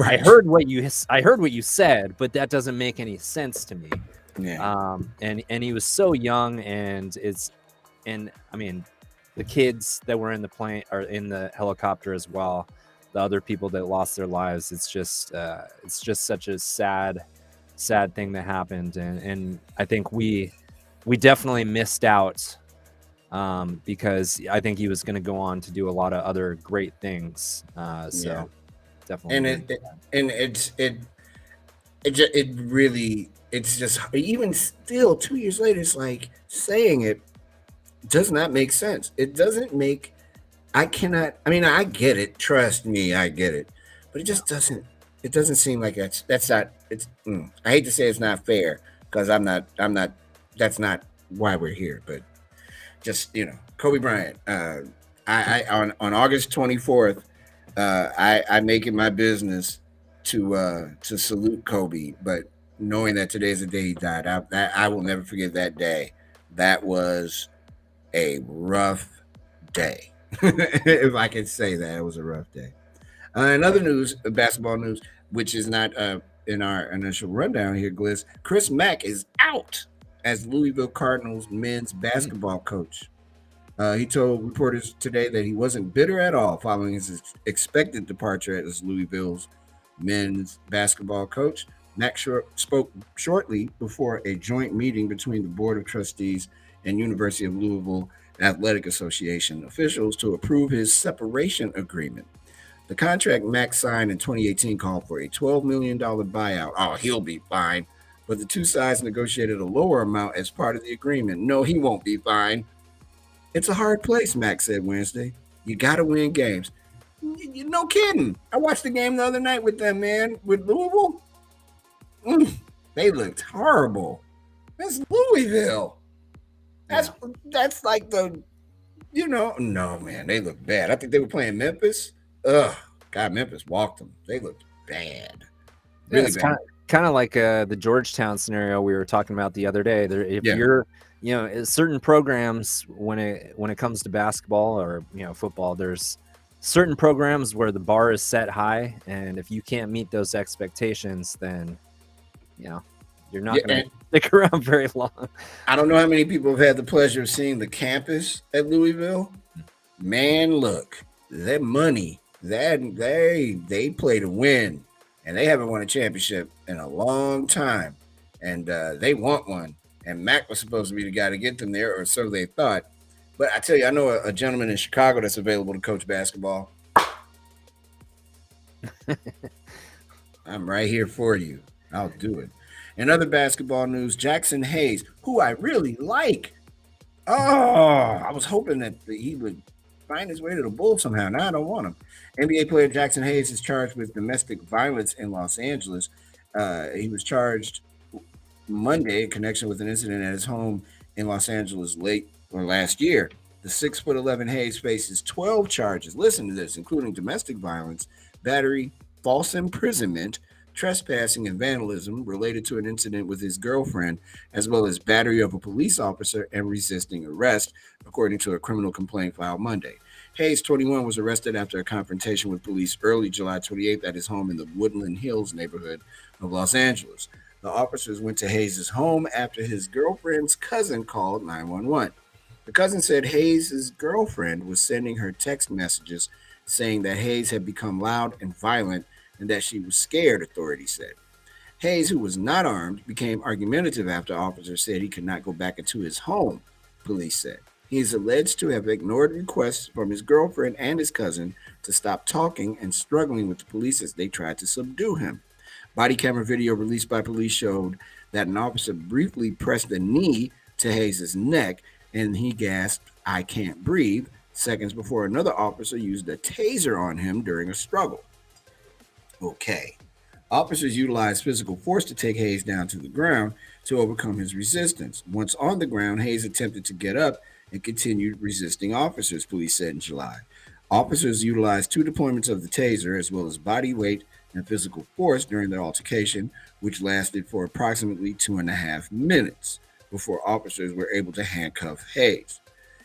I heard what you said, but that doesn't make any sense to me. Yeah. And he was so young, and I mean, the kids that were in the plane or in the helicopter as well, the other people that lost their lives. It's just such a sad thing that happened, and I think we definitely missed out, because I think he was going to go on to do a lot of other great things. Definitely. And it's just, even still 2 years later, it's like saying it does not make sense. It doesn't make. I get it. Trust me, I get it, but it just doesn't it doesn't seem like that's not. It's I hate to say it's not fair because I'm not. That's not why we're here. But just Kobe Bryant. I on August 24th, I make it my business to salute Kobe. But knowing that today's the day he died, I will never forget that day. That was a rough day. If I can say that, it was a rough day. In other news, basketball news, which is not in our initial rundown here, Gliss, Chris Mack is out as Louisville Cardinals men's basketball coach. He told reporters today that he wasn't bitter at all following his expected departure as Louisville's men's basketball coach. Mack spoke shortly before a joint meeting between the Board of Trustees and University of Louisville Athletic Association officials to approve his separation agreement. The contract Max signed in 2018 called for a $12 million buyout. Oh, he'll be fine. But the two sides negotiated a lower amount as part of the agreement. No, he won't be fine. It's a hard place, Max said Wednesday. You got to win games. No kidding. I watched the game the other night with them, man, with Louisville. They looked horrible. That's Louisville. That's like no, man, they look bad. I think they were playing Memphis. Ugh, God, Memphis walked them. They looked bad. Really it's bad. Kind of like the Georgetown scenario we were talking about the other day. If you're, certain programs when it comes to basketball or football, there's certain programs where the bar is set high, and if you can't meet those expectations, then you're not going to stick around very long. I don't know how many people have had the pleasure of seeing the campus at Louisville. Man, look, that money, they play to win, and they haven't won a championship in a long time, and they want one. And Mac was supposed to be the guy to get them there, or so they thought. But I tell you, I know a gentleman in Chicago that's available to coach basketball. I'm right here for you. I'll do it. In other basketball news, Jackson Hayes, who I really like. Oh, I was hoping that he would find his way to the Bulls somehow. Now I don't want him. NBA player Jackson Hayes is charged with domestic violence in Los Angeles. He was charged Monday in connection with an incident at his home in Los Angeles last year. The 6'11" Hayes faces 12 charges. Listen to this, including domestic violence, battery, false imprisonment, trespassing, and vandalism related to an incident with his girlfriend, as well as battery of a police officer and resisting arrest, according to a criminal complaint filed Monday. Hayes, 21, was arrested after a confrontation with police early July 28th at his home in the Woodland Hills neighborhood of Los Angeles. The officers went to Hayes' home after his girlfriend's cousin called 911. The cousin said Hayes' girlfriend was sending her text messages saying that Hayes had become loud and violent and that she was scared, authorities said. Hayes, who was not armed, became argumentative after officers said he could not go back into his home, police said. He is alleged to have ignored requests from his girlfriend and his cousin to stop talking and struggling with the police as they tried to subdue him. Body camera video released by police showed that an officer briefly pressed a knee to Hayes' neck and he gasped, "I can't breathe," seconds before another officer used a taser on him during a struggle. Okay. Officers utilized physical force to take Hayes down to the ground to overcome his resistance. Once on the ground, Hayes attempted to get up and continued resisting officers, police said in July. Officers utilized 2 deployments of the taser as well as body weight and physical force during the altercation, which lasted for approximately 2.5 minutes before officers were able to handcuff Hayes.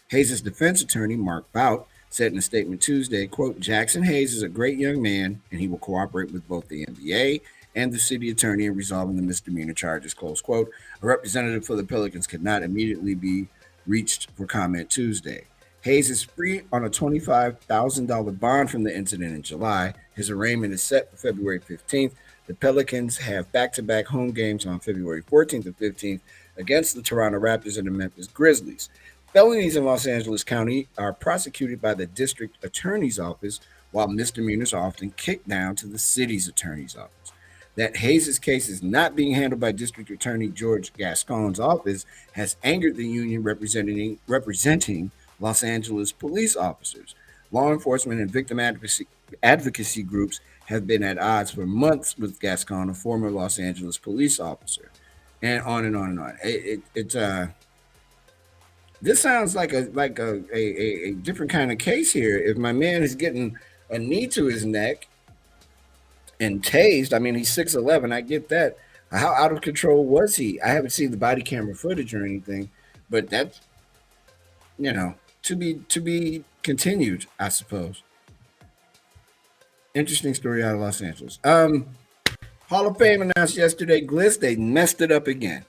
Hayes' defense attorney, Mark Bout, said in a statement Tuesday, quote, "Jackson Hayes is a great young man, and he will cooperate with both the NBA and the city attorney in resolving the misdemeanor charges," close quote. A representative for the Pelicans could not immediately be reached for comment Tuesday. Hayes is free on a $25,000 bond from the incident in July. His arraignment is set for February 15th. The Pelicans have back-to-back home games on February 14th and 15th against the Toronto Raptors and the Memphis Grizzlies. Felonies in Los Angeles County are prosecuted by the district attorney's office, while misdemeanors are often kicked down to the city's attorney's office. That Hayes' case is not being handled by District Attorney George Gascon's office has angered the union representing Los Angeles police officers. Law enforcement and victim advocacy groups have been at odds for months with Gascon, a former Los Angeles police officer, and on and on and on. It's this sounds like a different kind of case here. If my man is getting a knee to his neck and tased, I mean he's 6'11", I get that. How out of control was he? I haven't seen the body camera footage or anything, but that's to be continued, I suppose. Interesting story out of Los Angeles. Hall of Fame announced yesterday. Gliss, they messed it up again.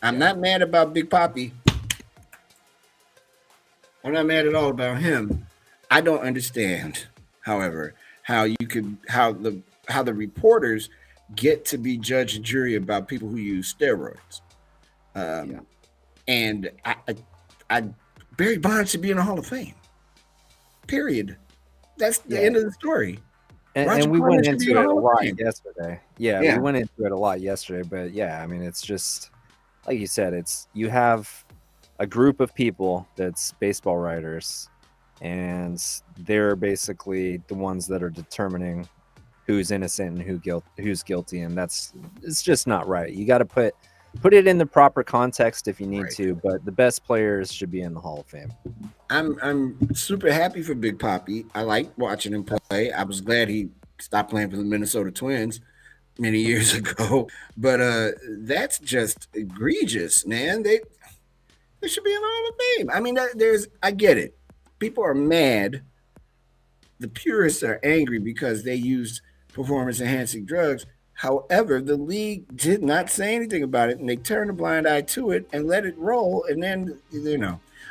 I'm not mad about Big Papi. I'm not mad at all about him. I don't understand, however, how the reporters get to be judge and jury about people who use steroids. And I Barry Bonds should be in the Hall of Fame. Period. That's the end of the story. And we went into it a lot yesterday. Yeah, we went into it a lot yesterday. But yeah, I mean, it's just like you said. You have a group of people that's baseball writers, and they're basically the ones that are determining who's innocent and who's guilty, and it's just not right. You got to put it in the proper context if you need to, but the best players should be in the Hall of Fame. I'm super happy for Big Papi. I like watching him play. I was glad he stopped playing for the Minnesota Twins many years ago, but that's just egregious, man. They should be in the Hall of Fame. I mean, I get it. People are mad. The purists are angry because they used performance-enhancing drugs. However, the league did not say anything about it, and they turned a blind eye to it and let it roll. And then,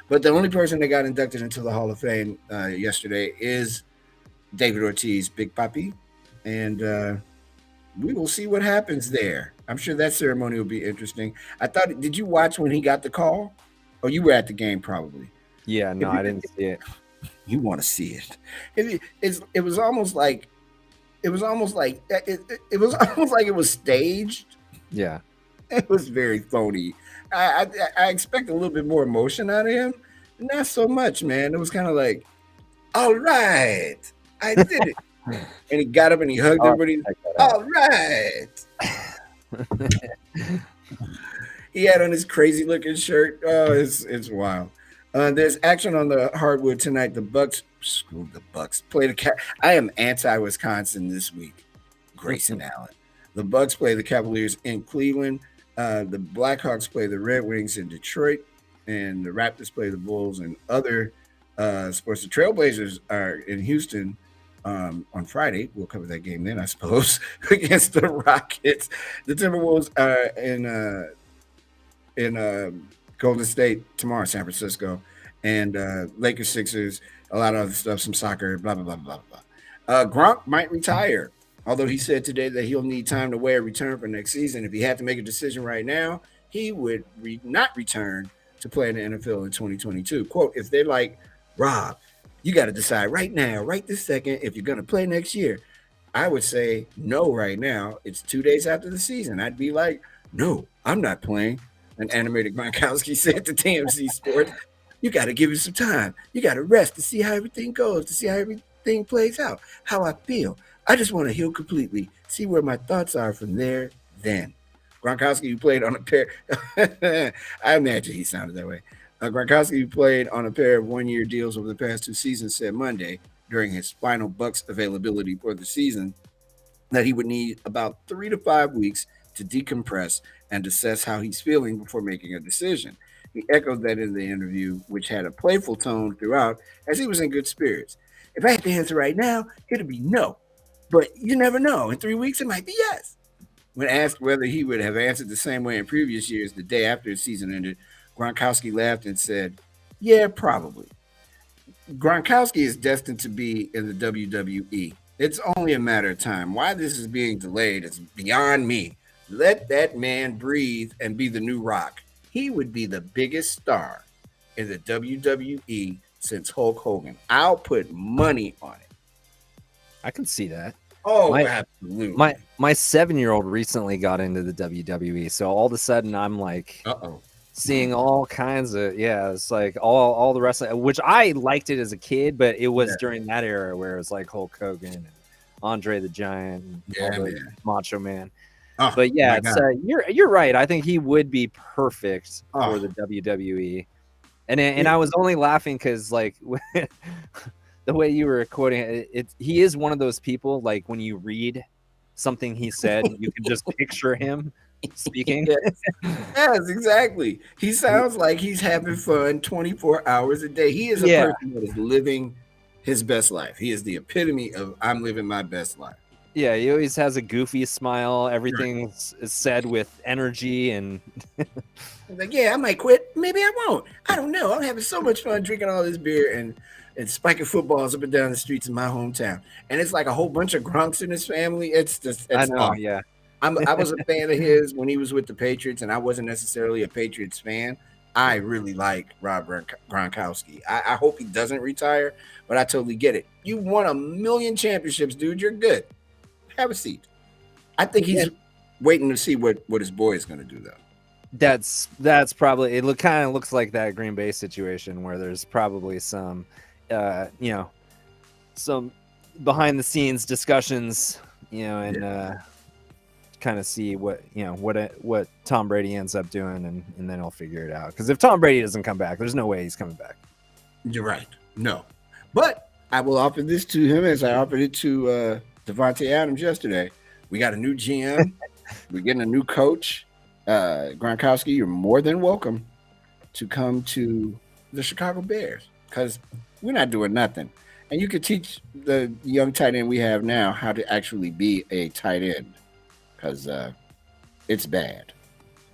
but the only person that got inducted into the Hall of Fame yesterday is David Ortiz, Big Papi, and we will see what happens there. I'm sure that ceremony will be interesting. Did you watch when he got the call? Oh, you were at the game probably. Yeah, no, I didn't see it. You want to see it? It was almost like it was almost like it was staged. Yeah, it was very phony. I expect a little bit more emotion out of him, not so much, man. It was kind of like, all right, I did it, and he got up and he hugged everybody. All right. He had on his crazy looking shirt. Oh, it's wild. There's action on the hardwood tonight. The Bucks play the I am anti-Wisconsin this week. Grayson Allen. The Bucks play the Cavaliers in Cleveland. The Blackhawks play the Red Wings in Detroit, and the Raptors play the Bulls and other sports. The Trailblazers are in Houston on Friday. We'll cover that game then, I suppose, against the Rockets. The Timberwolves are in Golden State tomorrow, San Francisco, and Lakers, Sixers, a lot of other stuff, some soccer, blah, blah, blah, blah, blah. Gronk might retire, although he said today that he'll need time to weigh a return for next season. If he had to make a decision right now, he would not return to play in the NFL in 2022. Quote, if they're like, Rob, you got to decide right now, right this second, if you're going to play next year, I would say no right now. It's 2 days after the season. I'd be like, no, I'm not playing. An animated Gronkowski said to TMZ Sports, you got to give it some time. You got to rest to see how everything goes, to see how everything plays out, how I feel. I just want to heal completely, see where my thoughts are from there, then. Gronkowski, who played on a pair, I imagine he sounded that way. Gronkowski, who played on a pair of one-year deals over the past 2 seasons, said Monday during his final Bucks availability for the season that he would need about 3 to 5 weeks to decompress and assess how he's feeling before making a decision. He echoed that in the interview, which had a playful tone throughout, as he was in good spirits. If I had to answer right now, it'd be no. But you never know. In 3 weeks, it might be yes. When asked whether he would have answered the same way in previous years, the day after the season ended, Gronkowski laughed and said, yeah, probably. Gronkowski is destined to be in the WWE. It's only a matter of time. Why this is being delayed is beyond me. Let that man breathe and be the new Rock. He would be the biggest star in the WWE since Hulk Hogan. I'll put money on it. I can see that. Oh, absolutely. My 7-year-old recently got into the WWE, so all of a sudden I'm like, seeing all kinds of it's like all the wrestling, which I liked it as a kid, but it was during that era where it was like Hulk Hogan and Andre the Giant and all Yeah, the man. Macho Man. Oh But yeah, my it's God. you're right. I think he would be perfect for Oh, the WWE. And it, I was only laughing because like the way you were quoting he is one of those people like when you read something he said, you can just picture him speaking. yes, yes, exactly. He sounds like he's having fun 24 hours a day. He is a Yeah, person that is living his best life. He is the epitome of I'm living my best life. yeah. He always has a goofy smile. Right. Everything is said with energy and He's like, yeah, I might quit. Maybe I won't. I don't know. I'm having so much fun drinking all this beer and spiking footballs up and down the streets of my hometown. And it's like a whole bunch of grunks in his family. It's just I it's know. awesome. Yeah, I was a fan of his when he was with the Patriots, and I wasn't necessarily a Patriots fan. I really like Rob Gronkowski. I hope he doesn't retire, but I totally get it. You won a million championships, dude. You're good. Have a seat. I think yeah. he's waiting to see what his boy is going to do, though. That's probably it. Kind of looks like that Green Bay situation where there's probably some, you know, some behind the scenes discussions, and kind of see what what Tom Brady ends up doing, and then he'll figure it out. Because if Tom Brady doesn't come back, there's no way he's coming back. You're right. No, but I will offer this to him as I offered it to Devontae Adams yesterday. We got a new GM. We're getting a new coach. Gronkowski, you're more than welcome to come to the Chicago Bears because we're not doing nothing. And you could teach the young tight end we have now how to actually be a tight end because it's bad.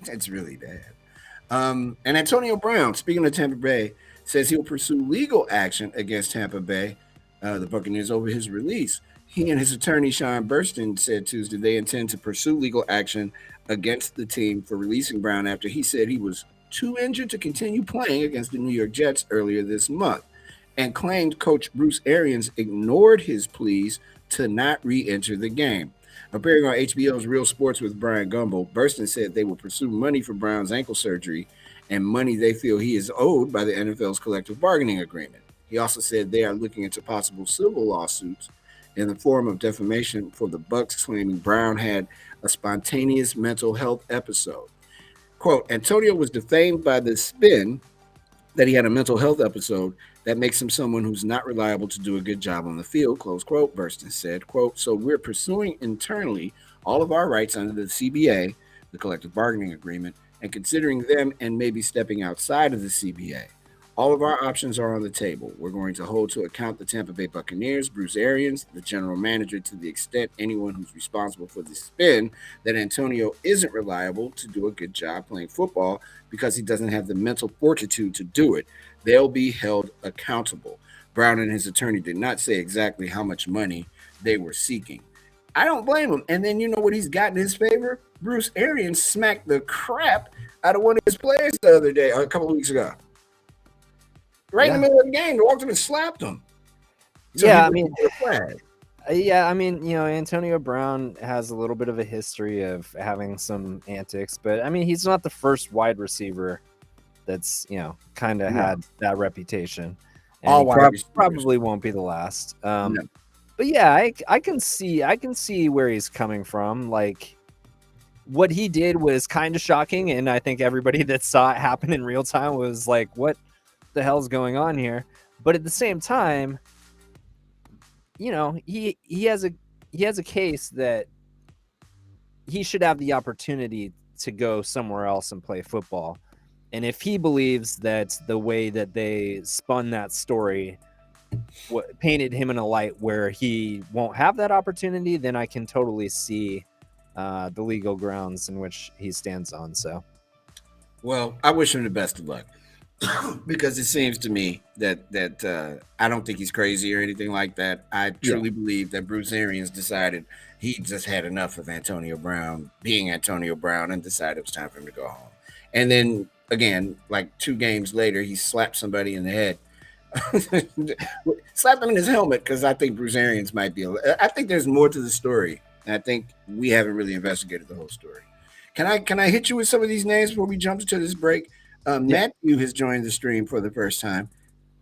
It's really bad. And Antonio Brown, speaking of Tampa Bay, says he'll pursue legal action against Tampa Bay, the Buccaneers, over his release. He and his attorney, Sean Burston, said Tuesday they intend to pursue legal action against the team for releasing Brown after he said he was too injured to continue playing against the New York Jets earlier this month and claimed coach Bruce Arians ignored his pleas to not re enter the game. Appearing on HBO's Real Sports with Brian Gumbel, Burston said they will pursue money for Brown's ankle surgery and money they feel he is owed by the NFL's collective bargaining agreement. He also said they are looking into possible civil lawsuits in the form of defamation for the Bucks claiming Brown had a spontaneous mental health episode. Quote, Antonio was defamed by the spin that he had a mental health episode that makes him someone who's not reliable to do a good job on the field, close quote, Burston said, quote, so we're pursuing internally all of our rights under the CBA, the collective bargaining agreement, and considering them and maybe stepping outside of the CBA. All of our options are on the table. We're going to hold to account the Tampa Bay Buccaneers, Bruce Arians, the general manager, to the extent anyone who's responsible for the spin that Antonio isn't reliable to do a good job playing football because he doesn't have the mental fortitude to do it. They'll be held accountable. Brown and his attorney did not say exactly how much money they were seeking. I don't blame him. And then you know what he's got in his favor? Bruce Arians smacked the crap out of one of his players the other day, a couple of weeks ago. Right in the middle of the game, they walked him and slapped him. So he Yeah, I was mean, a flag. yeah, I mean, Antonio Brown has a little bit of a history of having some antics, but I mean, he's not the first wide receiver that's kind of No. had that reputation, and All he wide receivers. probably won't be the last. No. But yeah, I can see where he's coming from. Like what he did was kind of shocking, and I think everybody that saw it happen in real time was like, "What the hell's going on here?" But at the same time, he has a case that he should have the opportunity to go somewhere else and play football. And if he believes that the way that they spun that story painted him in a light where he won't have that opportunity, then I can totally see the legal grounds in which he stands on. So, well, I wish him the best of luck because it seems to me that I don't think he's crazy or anything like that. I truly believe that Bruce Arians decided he just had enough of Antonio Brown being Antonio Brown and decided it was time for him to go home. And then again, like 2 games later, he slapped somebody in the head. Slapped him in his helmet because I think Bruce Arians might be. I think there's more to the story. And I think we haven't really investigated the whole story. Can I hit you with some of these names before we jump into this break? Matthew has joined the stream for the first time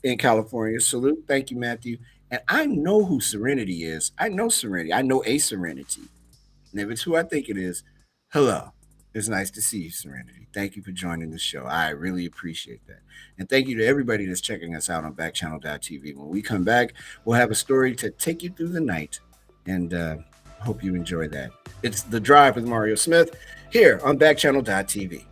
in California. Salute. Thank you, Matthew. And I know who Serenity is. I know Serenity. I know a Serenity. And if it's who I think it is, hello. It's nice to see you, Serenity. Thank you for joining the show. I really appreciate that. And thank you to everybody that's checking us out on backchannel.tv. When we come back, we'll have a story to take you through the night. And hope you enjoy that. It's The Drive with Mario Smith here on backchannel.tv.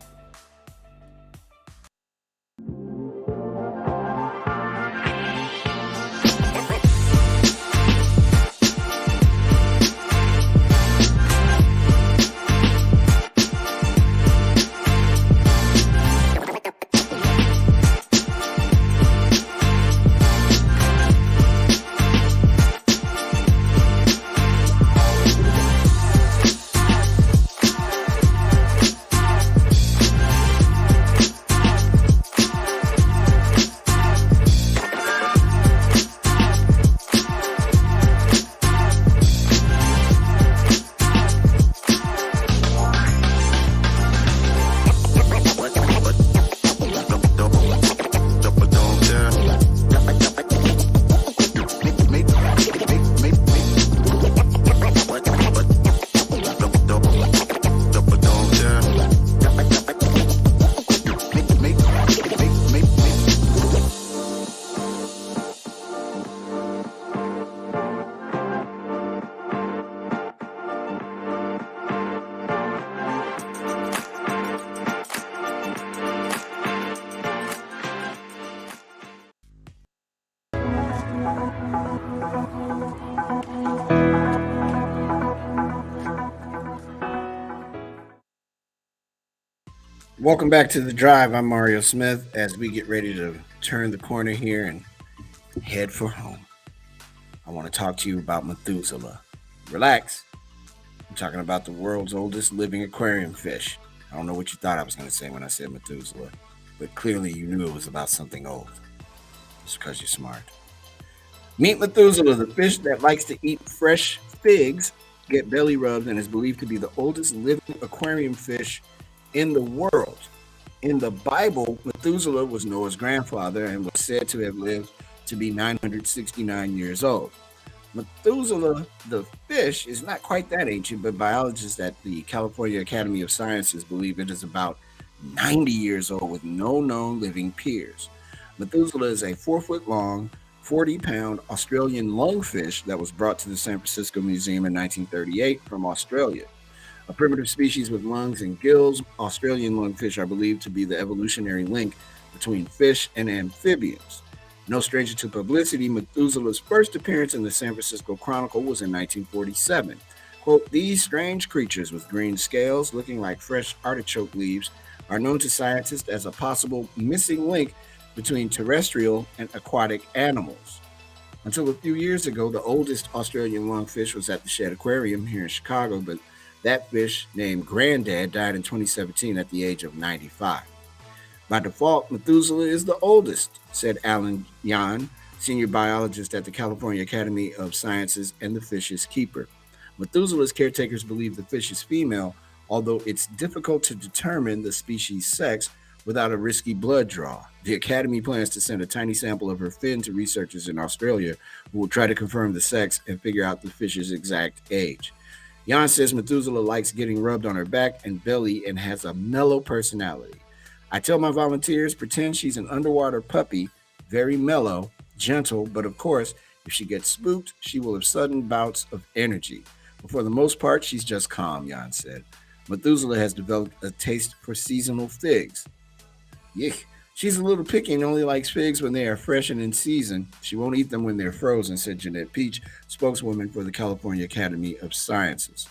Welcome back to The Drive. I'm Mario Smith as we get ready to turn the corner here and head for home. I want to talk to you about Methuselah. Relax. I'm talking about the world's oldest living aquarium fish. I don't know what you thought I was going to say when I said Methuselah, but clearly you knew it was about something old. It's because you're smart. Meet Methuselah, the fish that likes to eat fresh figs, get belly rubs, and is believed to be the oldest living aquarium fish in the world. In the Bible, Methuselah was Noah's grandfather and was said to have lived to be 969 years old. Methuselah, the fish, is not quite that ancient, but biologists at the California Academy of Sciences believe it is about 90 years old with no known living peers. Methuselah is a 4-foot long, 40-pound Australian lungfish that was brought to the San Francisco Museum in 1938 from Australia. A primitive species with lungs and gills, Australian lungfish are believed to be the evolutionary link between fish and amphibians. No stranger to publicity, Methuselah's first appearance in the San Francisco Chronicle was in 1947. Quote, "These strange creatures with green scales looking like fresh artichoke leaves are known to scientists as a possible missing link between terrestrial and aquatic animals. Until a few years ago, the oldest Australian lungfish was at the Shed Aquarium here in Chicago, but that fish, named Granddad, died in 2017 at the age of 95. By default, Methuselah is the oldest," said Alan Yan, senior biologist at the California Academy of Sciences and the fish's keeper. Methuselah's caretakers believe the fish is female, although it's difficult to determine the species' sex without a risky blood draw. The Academy plans to send a tiny sample of her fin to researchers in Australia who will try to confirm the sex and figure out the fish's exact age. Jan says Methuselah likes getting rubbed on her back and belly and has a mellow personality. "I tell my volunteers, pretend she's an underwater puppy, very mellow, gentle, but of course, if she gets spooked, she will have sudden bouts of energy. But for the most part, she's just calm," Jan said. Methuselah has developed a taste for seasonal figs. Yuck. "She's a little picky and only likes figs when they are fresh and in season. She won't eat them when they're frozen," said Jeanette Peach, spokeswoman for the California Academy of Sciences.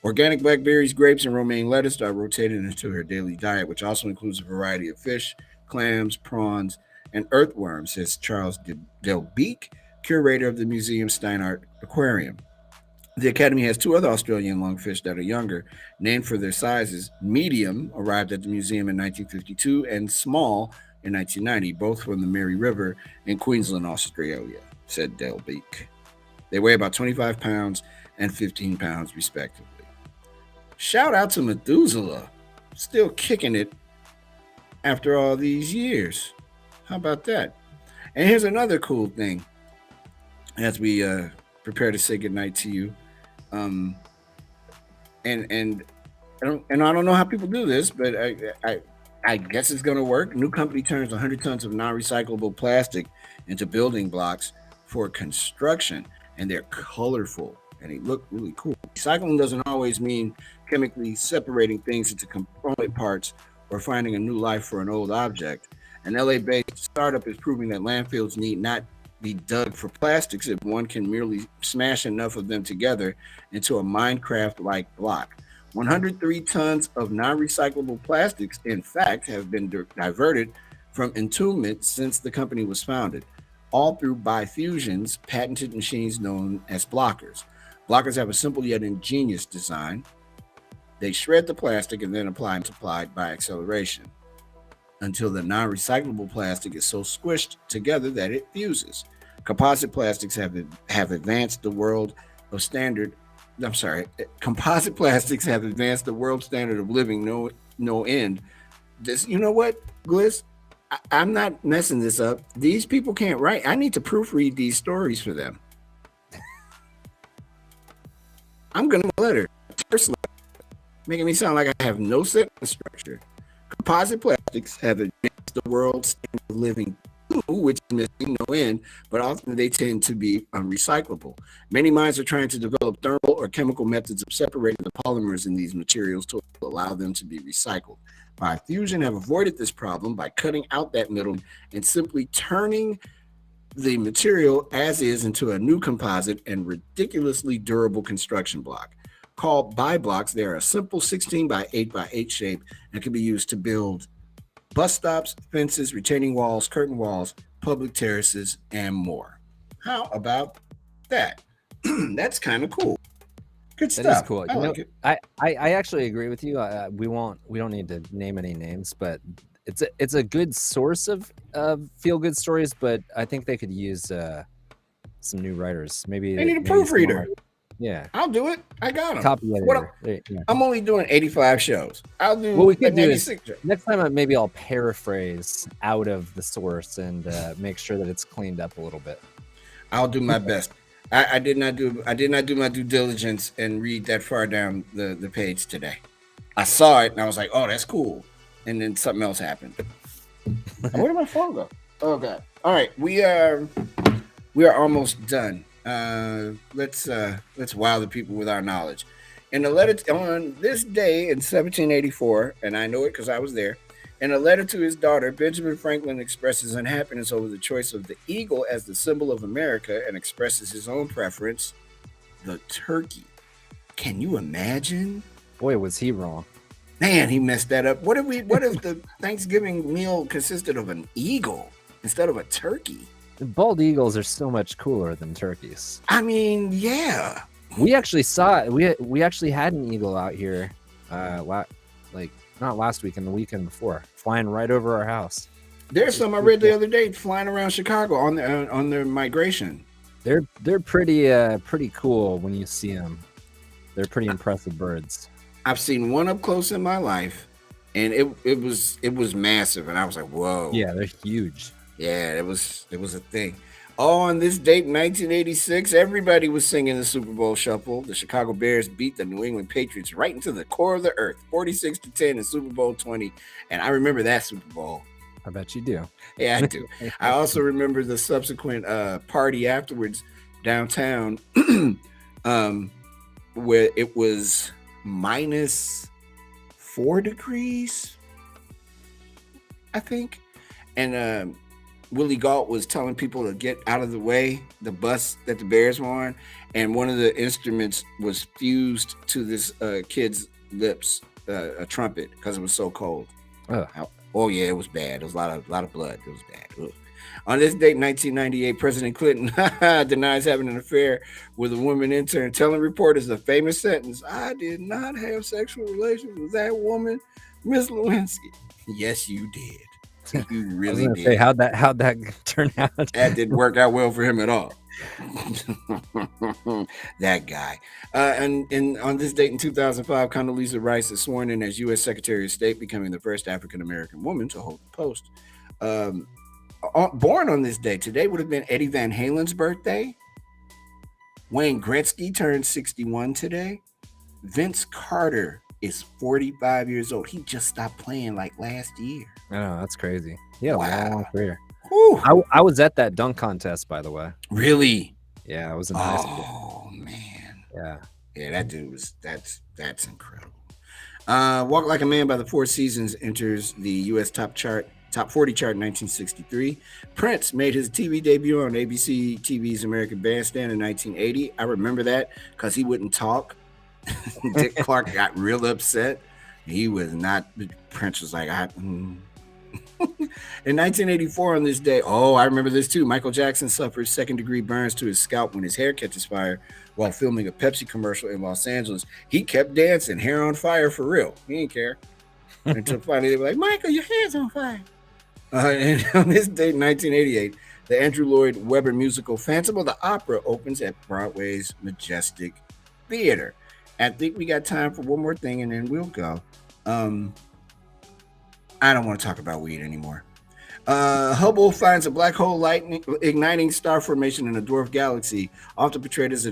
Organic blackberries, grapes, and romaine lettuce are rotated into her daily diet, which also includes a variety of fish, clams, prawns, and earthworms, says Charles Delbeek, curator of the museum's Steinart Aquarium. The Academy has 2 other Australian lungfish that are younger, named for their sizes. Medium arrived at the museum in 1952 and Small in 1990, both from the Mary River in Queensland, Australia, said Delbeek. They weigh about 25 pounds and 15 pounds, respectively. Shout out to Methuselah, still kicking it after all these years. How about that? And here's another cool thing. as we prepare to say goodnight to you. Um, and I don't know how people do this, but I guess it's going to work. New company turns 100 tons of non-recyclable plastic into building blocks for construction, and they're colorful and they look really cool. Recycling doesn't always mean chemically separating things into component parts or finding a new life for an old object. An LA-based startup is proving that landfills need not be dug for plastics if one can merely smash enough of them together into a Minecraft-like block. 103 tons of non recyclable plastics, in fact, have been diverted from entombment since the company was founded, all through Bifusion's patented machines known as blockers. Blockers have a simple yet ingenious design. They shred the plastic and then apply multiplied by acceleration until the non recyclable plastic is so squished together that it fuses. Composite plastics have advanced the world of standard. I'm sorry. Composite plastics have advanced the world standard of living no end. This, you know what, Gliss? I'm not messing this up. These people can't write. I need to proofread these stories for them. I'm gonna letter, terse letter, making me sound like I have no sentence structure. Composite plastics have advanced the world standard of living which is missing no end, but often they tend to be unrecyclable. Many minds are trying to develop thermal or chemical methods of separating the polymers in these materials to allow them to be recycled. Fusion have avoided this problem by cutting out that middle and simply turning the material as is into a new composite and ridiculously durable construction block. Called bi-blocks, they are a simple 16 by 8 by 8 shape and can be used to build bus stops, fences, retaining walls, curtain walls, public terraces, and more. How about that? That's kind of cool. Good That is stuff. cool. I You know, like it. I actually agree with you. We don't need to name any names, but it's a good source of feel good stories. But I think they could use some new writers. Maybe They need a maybe someone proofreader. like- yeah, I'll do it. I got them. copy What editor. Yeah. I'm only doing 85 shows. I'll do What we could do is 96 shows. next time maybe I'll paraphrase out of the source and make sure that it's cleaned up a little bit. I'll do my best. I did not do my due diligence and read that far down the page today. I saw it and I was like, oh, that's cool. And then something else happened. Where did my phone go? Oh god. All right, we are almost done. Let's wow the people with our knowledge. In a letter on this day in 1784, and I know it because I was there. In a letter to his daughter, Benjamin Franklin expresses unhappiness over the choice of the eagle as the symbol of America and expresses his own preference, the turkey. Can you imagine? Boy, was he wrong. Man, he messed that up. What if the Thanksgiving meal consisted of an eagle instead of a turkey? Bald eagles are so much cooler than turkeys. I mean, yeah. We actually saw it. We actually had an eagle out here, like not last week and the weekend before, flying right over our house. There's some I read the other day flying around Chicago on their migration. They're pretty cool when you see them. They're pretty impressive birds. I've seen one up close in my life, and it was massive, and I was like, whoa. Yeah, they're huge. Yeah, it was a thing. On this date, 1986, everybody was singing the Super Bowl shuffle. The Chicago Bears beat the New England Patriots right into the core of the earth, 46-10 in Super Bowl 20. And I remember that Super Bowl. I bet you do. Yeah, I do. I also remember the subsequent party afterwards downtown, where it was -4 degrees, I think. And Willie Galt was telling people to get out of the way, the bus that the Bears were on, and one of the instruments was fused to this kid's lips, a trumpet, because it was so cold. Oh yeah, it was bad. It was a lot of blood. It was bad. Ugh. On this date, 1998, President Clinton denies having an affair with a woman intern, telling reporters the famous sentence, "I did not have sexual relations with that woman, Miss Lewinsky." Yes, you did. You really did. Say, how'd that turn out? That didn't work out well for him at all. That guy. And on this date in 2005, Condoleezza Rice is sworn in as U.S. Secretary of State, becoming the first African-American woman to hold the post. Born on this day, today would have been Eddie Van Halen's birthday. Wayne Gretzky turned 61 today. Vince Carter is 45 years old. He just stopped playing like last year. I know, that's crazy. He had a long career. Whew. I was at that dunk contest, by the way. Really? Yeah, I was in high school. Oh man. Yeah, that dude was that's incredible. Walk Like a Man by the Four Seasons enters the U.S. top 40 chart in 1963. Prince made his TV debut on ABC TV's American Bandstand in 1980. I remember that because he wouldn't talk. Dick Clark got real upset. He was not. Prince was like, In 1984, on this day, I remember this too. Michael Jackson suffered second-degree burns to his scalp when his hair catches fire while filming a Pepsi commercial in Los Angeles. He kept dancing, hair on fire for real. He didn't care. Until finally they were like, Michael, your hair's on fire. And on this date, 1988, the Andrew Lloyd Webber musical Phantom of the Opera opens at Broadway's Majestic Theater. I think we got time for one more thing, and then we'll go. I don't want to talk about weed anymore. Hubble finds a black hole igniting star formation in a dwarf galaxy, often portrayed as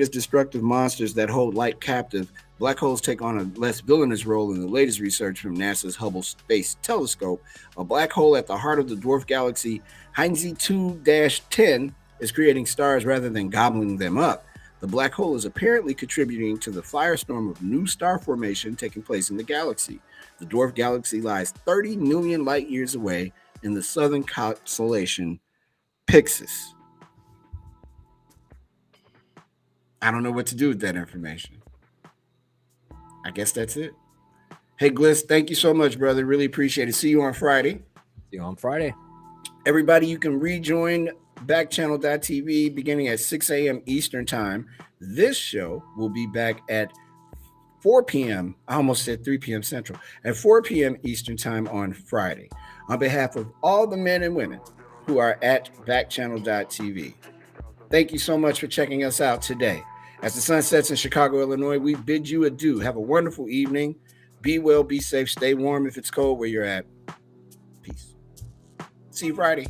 destructive monsters that hold light captive. Black holes take on a less villainous role in the latest research from NASA's Hubble Space Telescope. A black hole at the heart of the dwarf galaxy Heinze 2-10 is creating stars rather than gobbling them up. The black hole is apparently contributing to the firestorm of new star formation taking place in the galaxy. The dwarf galaxy lies 30 million light years away in the southern constellation Pyxis. I don't know what to do with that information. I guess that's it. Hey, Gliss, thank you so much, brother. Really appreciate it. See you on Friday. See you on Friday. Everybody, you can rejoin Backchannel.tv beginning at 6 a.m. Eastern Time. This show will be back at 4 p.m. I almost said 3 p.m. Central. At 4 p.m. Eastern Time on Friday. On behalf of all the men and women who are at Backchannel.tv, thank you so much for checking us out today. As the sun sets in Chicago, Illinois, we bid you adieu. Have a wonderful evening. Be well, be safe, stay warm if it's cold where you're at. Peace. See you Friday.